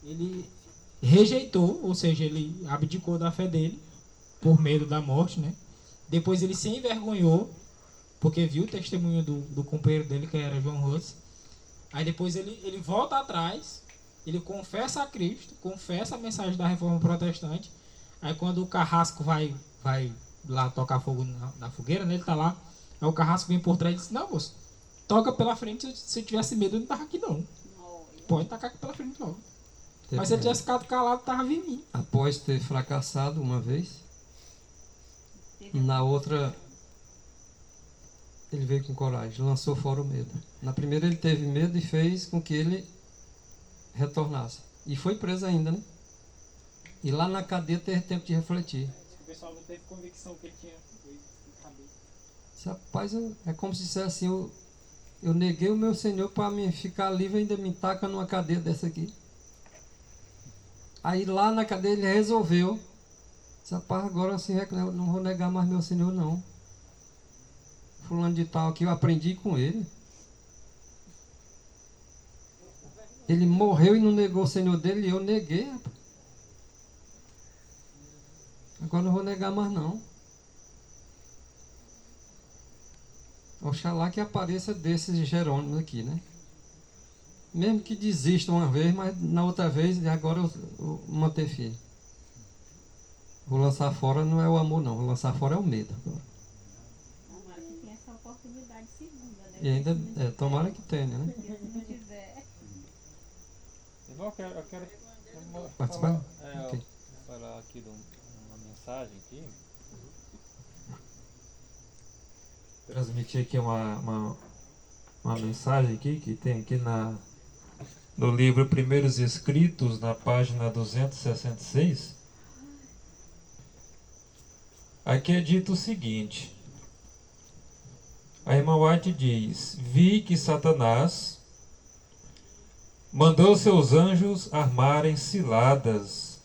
[SPEAKER 3] ele rejeitou, ou seja, ele abdicou da fé dele por medo da morte, né? Depois ele se envergonhou porque viu o testemunho do companheiro dele, que era João Hus. Aí depois ele volta atrás, ele confessa a Cristo, confessa a mensagem da Reforma Protestante. Aí quando o carrasco vai lá tocar fogo na fogueira, né? Ele tá lá, aí o carrasco vem por trás e diz: não, moço, toca pela frente, se eu tivesse medo eu não tava aqui não. Pode tacar aqui pela frente não. Mas se ele tivesse ficado calado, tava vindo mim.
[SPEAKER 2] Após ter fracassado uma vez, na outra ele veio com coragem, lançou fora o medo. Na primeira ele teve medo e fez com que ele retornasse. E foi preso ainda, né? E lá na cadeia teve tempo de refletir.
[SPEAKER 5] O pessoal não teve convicção que ele tinha cabeça.
[SPEAKER 2] Rapaz, é como se dissesse assim, eu neguei o meu Senhor para me ficar livre e ainda me taca numa cadeia dessa aqui. Aí lá na cadeia ele resolveu. Disse: rapaz, agora assim eu não vou negar mais meu Senhor não. Fulano de tal aqui, eu aprendi com ele. Ele morreu e não negou o Senhor dele e eu neguei, rapaz. Agora não vou negar mais não. Oxalá que apareça desses Jerônimos aqui, né? Mesmo que desista uma vez, mas na outra vez, agora eu manter firme. Vou lançar fora não é o amor não, vou lançar fora é o medo.
[SPEAKER 4] Tomara que tenha essa oportunidade segunda, né?
[SPEAKER 2] E ainda, tomara que tenha, né?
[SPEAKER 4] Se não tiver.
[SPEAKER 7] Irmão, eu quero
[SPEAKER 2] Participar?
[SPEAKER 7] Ok. Falar aqui de uma mensagem aqui.
[SPEAKER 12] Transmitir aqui uma mensagem aqui que tem aqui no livro Primeiros Escritos, na página 266. Aqui é dito o seguinte: a irmã White diz: vi que Satanás mandou seus anjos armarem ciladas,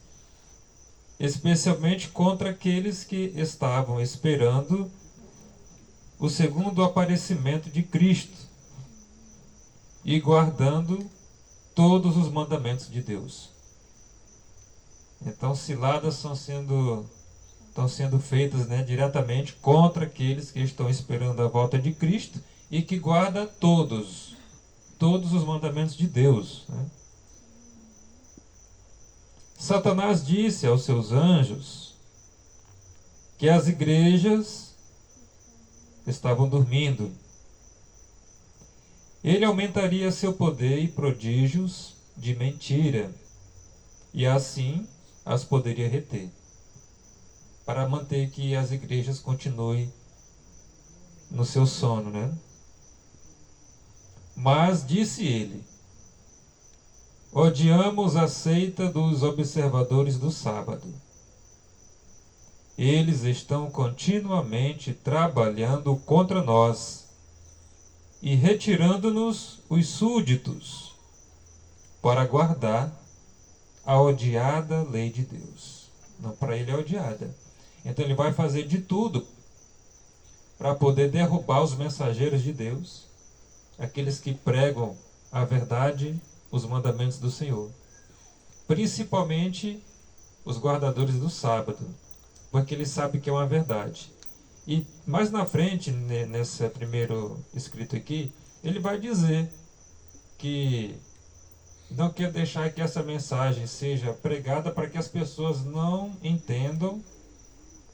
[SPEAKER 12] especialmente contra aqueles que estavam esperando o segundo aparecimento de Cristo e guardando todos os mandamentos de Deus. Então, ciladas estão sendo feitas, né, diretamente contra aqueles que estão esperando a volta de Cristo e que guardam todos os mandamentos de Deus, né? Satanás disse aos seus anjos que as igrejas estavam dormindo. Ele aumentaria seu poder e prodígios de mentira, e assim as poderia reter, para manter que as igrejas continuem no seu sono, né? Mas, disse ele, odiamos a seita dos observadores do sábado. Eles estão continuamente trabalhando contra nós e retirando-nos os súditos para guardar a odiada lei de Deus. Não, para ele é odiada. Então ele vai fazer de tudo para poder derrubar os mensageiros de Deus, aqueles que pregam a verdade, os mandamentos do Senhor, principalmente os guardadores do sábado, porque ele sabe que é uma verdade. E mais na frente, nesse primeiro escrito aqui, ele vai dizer que não quer deixar que essa mensagem seja pregada para que as pessoas não entendam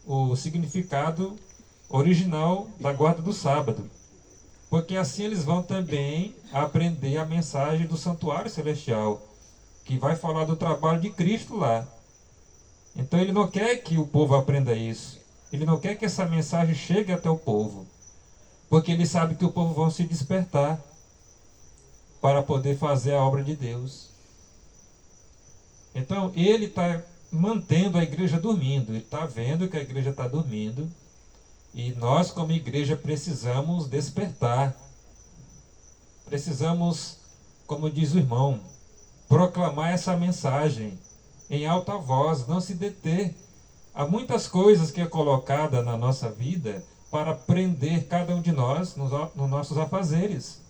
[SPEAKER 12] o significado original da guarda do sábado. Porque assim eles vão também aprender a mensagem do santuário celestial, que vai falar do trabalho de Cristo lá. Então ele não quer que o povo aprenda isso. Ele não quer que essa mensagem chegue até o povo. Porque ele sabe que o povo vai se despertar para poder fazer a obra de Deus. Então ele está mantendo a igreja dormindo. Ele está vendo que a igreja está dormindo. E nós, como igreja, precisamos despertar. Precisamos, como diz o irmão, proclamar essa mensagem em alta voz, não se deter. Há muitas coisas que é colocada na nossa vida para prender cada um de nós nos nossos afazeres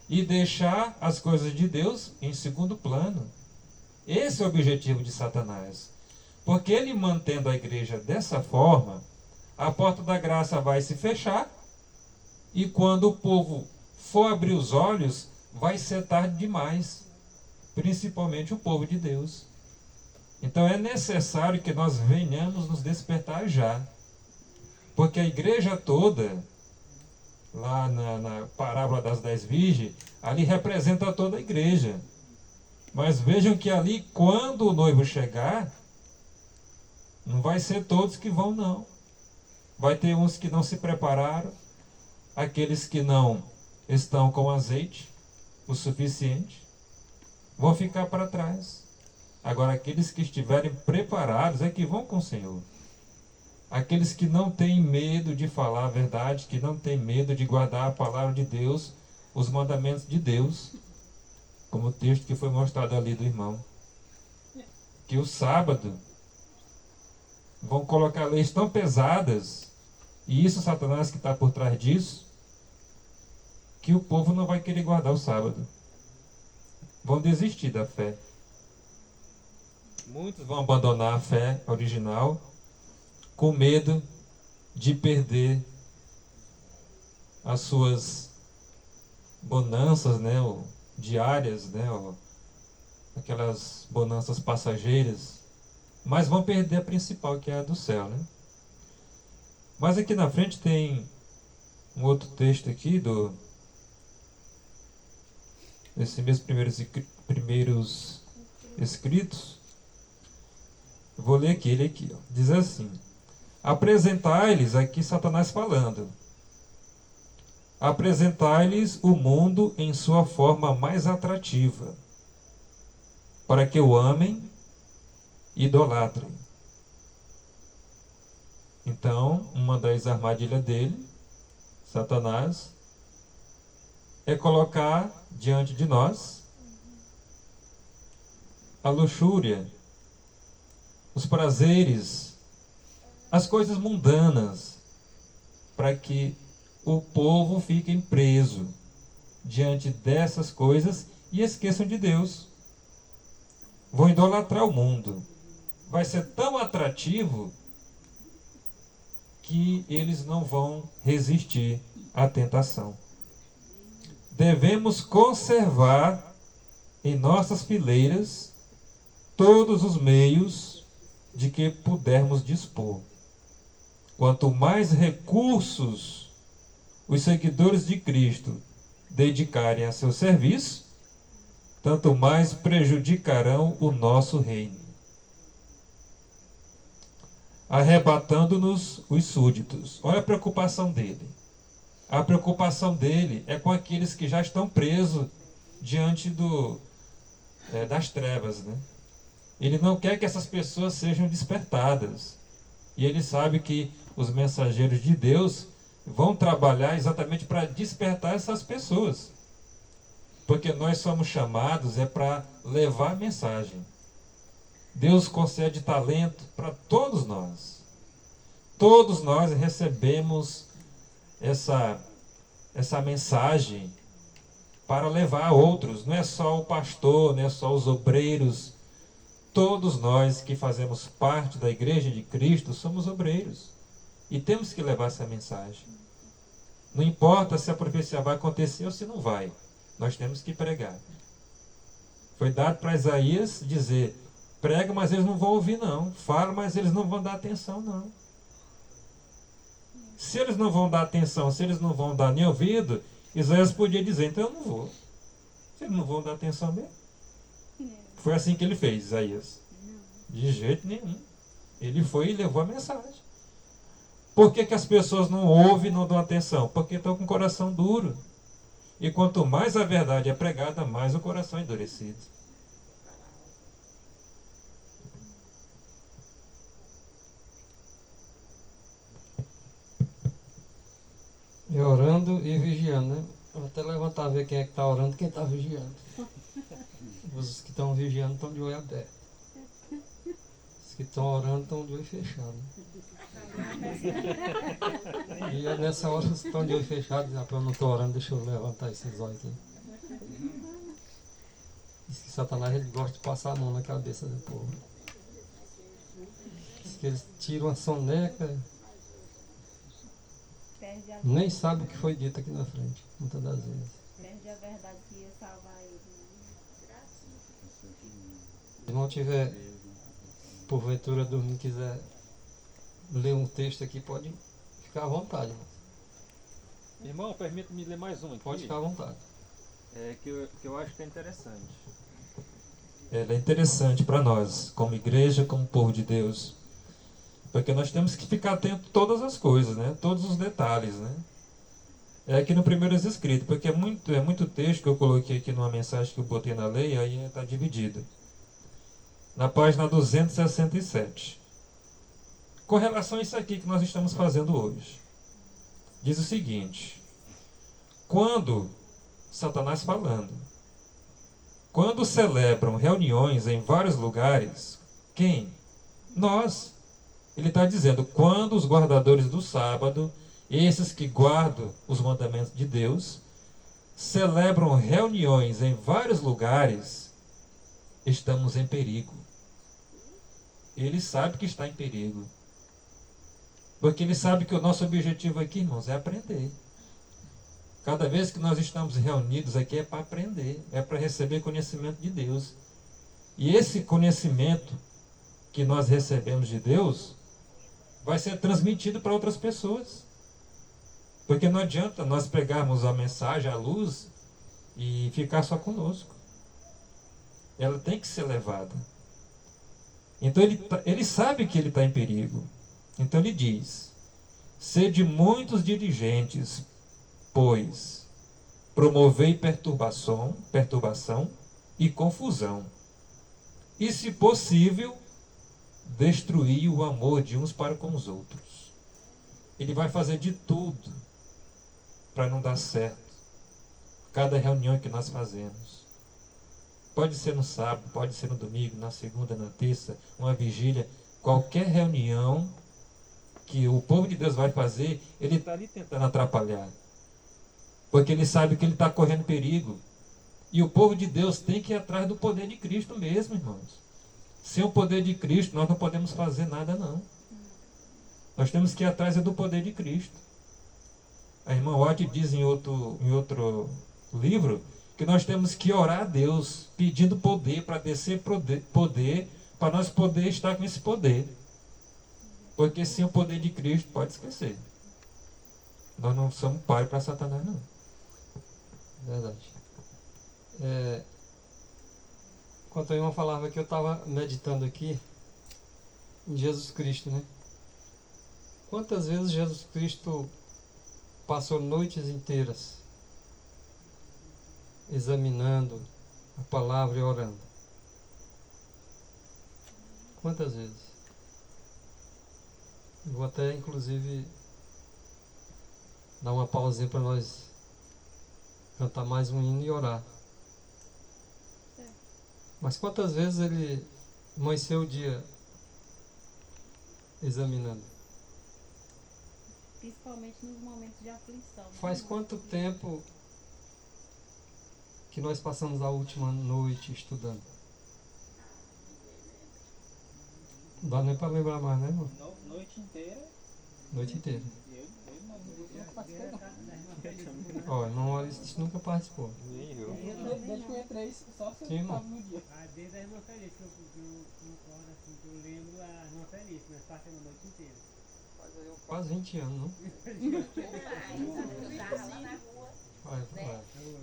[SPEAKER 12] e deixar as coisas de Deus em segundo plano. Esse é o objetivo de Satanás. Porque ele mantendo a igreja dessa forma, a porta da graça vai se fechar e quando o povo for abrir os olhos, vai ser tarde demais, principalmente o povo de Deus. Então é necessário que nós venhamos nos despertar já, porque a igreja toda, lá na parábola das 10 virgens, ali representa toda a igreja. Mas vejam que ali, quando o noivo chegar, não vai ser todos que vão, não. Vai ter uns que não se prepararam, aqueles que não estão com azeite o suficiente, vão ficar para trás. Agora, aqueles que estiverem preparados é que vão com o Senhor. Aqueles que não têm medo de falar a verdade, que não têm medo de guardar a palavra de Deus, os mandamentos de Deus, como o texto que foi mostrado ali do irmão. Que o sábado vão colocar leis tão pesadas, e isso Satanás que está por trás disso, que o povo não vai querer guardar o sábado. Vão desistir da fé. Muitos vão abandonar a fé original com medo de perder as suas bonanças, né, diárias, né, aquelas bonanças passageiras, mas vão perder a principal, que é a do céu, né? Mas aqui na frente tem um outro texto aqui desses mesmos primeiros escritos. Eu vou ler aqui, ele aqui, ó. Diz assim: apresentai-lhes, aqui Satanás falando, apresentai-lhes o mundo em sua forma mais atrativa, para que o amem e idolatrem. Então, uma das armadilhas dele, Satanás, é colocar diante de nós a luxúria, os prazeres, as coisas mundanas, para que o povo fique preso diante dessas coisas e esqueçam de Deus. Vão idolatrar o mundo. Vai ser tão atrativo que eles não vão resistir à tentação. Devemos conservar em nossas fileiras todos os meios de que pudermos dispor. Quanto mais recursos os seguidores de Cristo dedicarem a seu serviço, tanto mais prejudicarão o nosso reino, arrebatando-nos os súditos. Olha a preocupação dele. A preocupação dele é com aqueles que já estão presos diante das trevas, né? Ele não quer que essas pessoas sejam despertadas. E ele sabe que os mensageiros de Deus vão trabalhar exatamente para despertar essas pessoas. Porque nós somos chamados para levar a mensagem. Deus concede talento para todos nós. Todos nós recebemos essa mensagem para levar a outros. Não é só o pastor, não é só os obreiros. Todos nós que fazemos parte da Igreja de Cristo somos obreiros. E temos que levar essa mensagem. Não importa se a profecia vai acontecer ou se não vai. Nós temos que pregar. Foi dado para Isaías dizer: prega, mas eles não vão ouvir não. Fala, mas eles não vão dar atenção não. Se eles não vão dar atenção, se eles não vão dar nem ouvido, Isaías podia dizer, então eu não vou. Se eles não vão dar atenção mesmo. Foi assim que ele fez, Isaías. De jeito nenhum. Ele foi e levou a mensagem. Por que as pessoas não ouvem e não dão atenção? Porque estão com o coração duro. E quanto mais a verdade é pregada, mais o coração é endurecido.
[SPEAKER 2] E orando e vigiando, né? Vou até levantar ver quem é que está orando e quem está vigiando. Os que estão vigiando estão de olho aberto. Os que estão orando estão de olho fechado. E é nessa hora os que estão de olho fechado dizem, eu não estou orando, deixa eu levantar esses olhos aqui. Diz que Satanás ele gosta de passar a mão na cabeça do povo. Diz que eles tiram a soneca, nem sabe o que foi dito aqui na frente, muitas das vezes.
[SPEAKER 4] Perde a verdade que ia salvar ele.
[SPEAKER 2] Se não tiver, porventura, dormindo, quiser ler um texto aqui, pode ficar à vontade.
[SPEAKER 7] Irmão, permita-me ler mais um aqui.
[SPEAKER 2] Pode ficar à vontade.
[SPEAKER 7] Que eu acho que é interessante.
[SPEAKER 12] Ela é interessante para nós, como igreja, como povo de Deus. Porque nós temos que ficar atento a todas as coisas, né? Todos os detalhes, né? É aqui no Primeiros Escritos, porque é muito texto que eu coloquei aqui numa mensagem que eu botei na lei, aí está dividido. Na página 267. Com relação a isso aqui que nós estamos fazendo hoje. Diz o seguinte: quando Satanás falando, quando celebram reuniões em vários lugares, quem? Nós. Ele está dizendo, quando os guardadores do sábado, esses que guardam os mandamentos de Deus, celebram reuniões em vários lugares, estamos em perigo. Ele sabe que está em perigo. Porque ele sabe que o nosso objetivo aqui, irmãos, é aprender. Cada vez que nós estamos reunidos aqui é para aprender, é para receber conhecimento de Deus. E esse conhecimento que nós recebemos de Deus vai ser transmitido para outras pessoas. Porque não adianta nós pegarmos a mensagem, a luz, e ficar só conosco. Ela tem que ser levada. Então ele sabe que ele está em perigo. Então ele diz, sede muitos dirigentes, pois promovei perturbação e confusão. E se possível, destruir o amor de uns para com os outros. Ele vai fazer de tudo para não dar certo. Cada reunião que nós fazemos. Pode ser no sábado, pode ser no domingo, na segunda, na terça, uma vigília. Qualquer reunião que o povo de Deus vai fazer, ele está ali tentando atrapalhar. Porque ele sabe que ele está correndo perigo. E o povo de Deus tem que ir atrás do poder de Cristo mesmo, irmãos. Sem o poder de Cristo, nós não podemos fazer nada, não. Nós temos que ir atrás do poder de Cristo. A irmã Watt diz em outro livro que nós temos que orar a Deus, pedindo poder para descer poder, para nós poder estar com esse poder. Porque sem o poder de Cristo, pode esquecer. Nós não somos pai para Satanás, não.
[SPEAKER 2] Verdade. Enquanto a irmã falava que eu estava meditando aqui em Jesus Cristo, né? Quantas vezes Jesus Cristo passou noites inteiras examinando a palavra e orando? Quantas vezes? Eu vou até, inclusive, dar uma pausinha para nós cantar mais um hino e orar. Mas quantas vezes ele amanheceu o dia examinando?
[SPEAKER 4] Principalmente nos momentos de aflição.
[SPEAKER 2] Faz quanto tempo que nós passamos a última noite estudando? Não dá nem para lembrar mais, né, irmão?
[SPEAKER 5] Noite inteira.
[SPEAKER 2] Noite inteira.
[SPEAKER 5] Eu nunca participei, não.
[SPEAKER 2] Ó, irmão Alice nunca participou.
[SPEAKER 5] Desde que eu entrei, só se eu estava no dia.
[SPEAKER 13] Desde a irmã Feliz, que eu concordo assim, que eu lembro a irmã Feliz, nós passamos a noite inteira.
[SPEAKER 2] Quase 20 anos, não? Vai.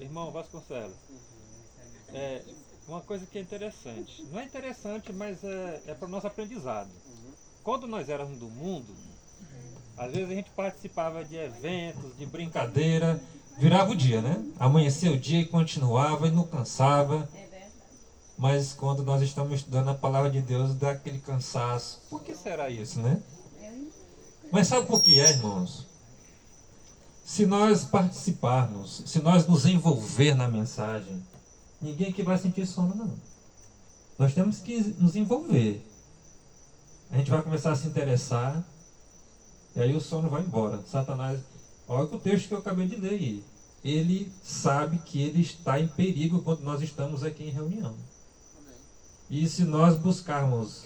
[SPEAKER 7] Irmão Vasconcelos, uma coisa que é interessante. Não é interessante, mas é para o nosso aprendizado. Quando nós éramos do mundo, às vezes a gente participava de eventos, de brincadeira.
[SPEAKER 12] Virava o dia, né? Amanhecia o dia e continuava e não cansava. Mas quando nós estamos estudando a palavra de Deus, dá aquele cansaço. Por que será isso, né? Mas sabe por que é, irmãos? Se nós participarmos, se nós nos envolver na mensagem, ninguém aqui vai sentir sono, não. Nós temos que nos envolver. A gente vai começar a se interessar, e aí o sono vai embora. Satanás, olha o texto que eu acabei de ler aí. Ele sabe que ele está em perigo quando nós estamos aqui em reunião. E se nós buscarmos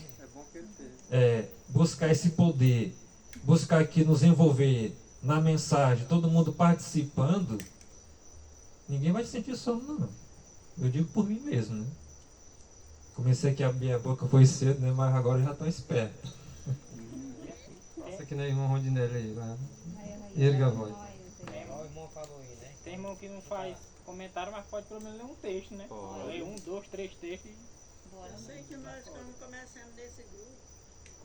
[SPEAKER 12] buscar esse poder, buscar aqui nos envolver na mensagem, todo mundo participando, ninguém vai sentir sono, não. Eu digo por mim mesmo, né? Comecei aqui a abrir a boca, foi cedo, né? Mas agora eu já estou esperto.
[SPEAKER 2] Passa aqui na irmã Rondinelli aí, vai. Erga a voz.
[SPEAKER 5] Tem irmão que não faz comentário, mas pode pelo menos ler um texto, né? Ler 1, 2, 3 textos e...
[SPEAKER 6] Eu sei que nós estamos começando nesse grupo.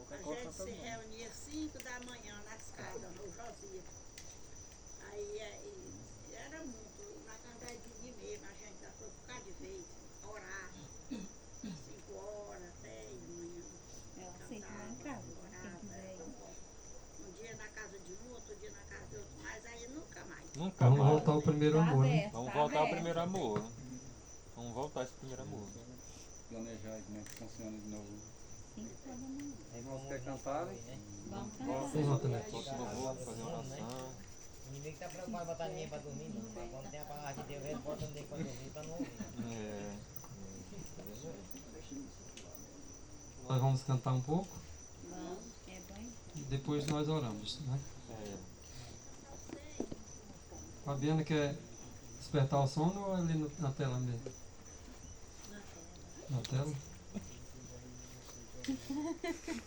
[SPEAKER 6] A gente se reunia 5 da manhã nas casas, no Josias. Aí era muito, na casa de mesmo, a gente já foi por causa de vez, orar. 5 horas até de manhã.
[SPEAKER 4] Sei que lá em casa, quem quiser ir.
[SPEAKER 6] Um dia na casa de um, outro dia na casa de outro, mas aí nunca mais.
[SPEAKER 2] Vamos voltar ao primeiro amor, né?
[SPEAKER 7] Vamos voltar ao primeiro amor. Vamos voltar a esse primeiro amor.
[SPEAKER 9] Planejar aí como é que funciona de novo.
[SPEAKER 11] Irmãos, quer cantar?
[SPEAKER 4] Vamos
[SPEAKER 2] Sim, Antônio.
[SPEAKER 7] Toque louvor, fazer oração.
[SPEAKER 11] O inimigo tá preocupado botar ninguém pra dormir, não. Mas quando tem a palavra de Deus, ele bota ninguém pra dormir pra não ouvir.
[SPEAKER 2] Nós vamos cantar um pouco
[SPEAKER 4] Vamos, é bom.
[SPEAKER 2] e depois nós oramos, né? Fabiana quer despertar o sono ou ali na tela mesmo? Na tela?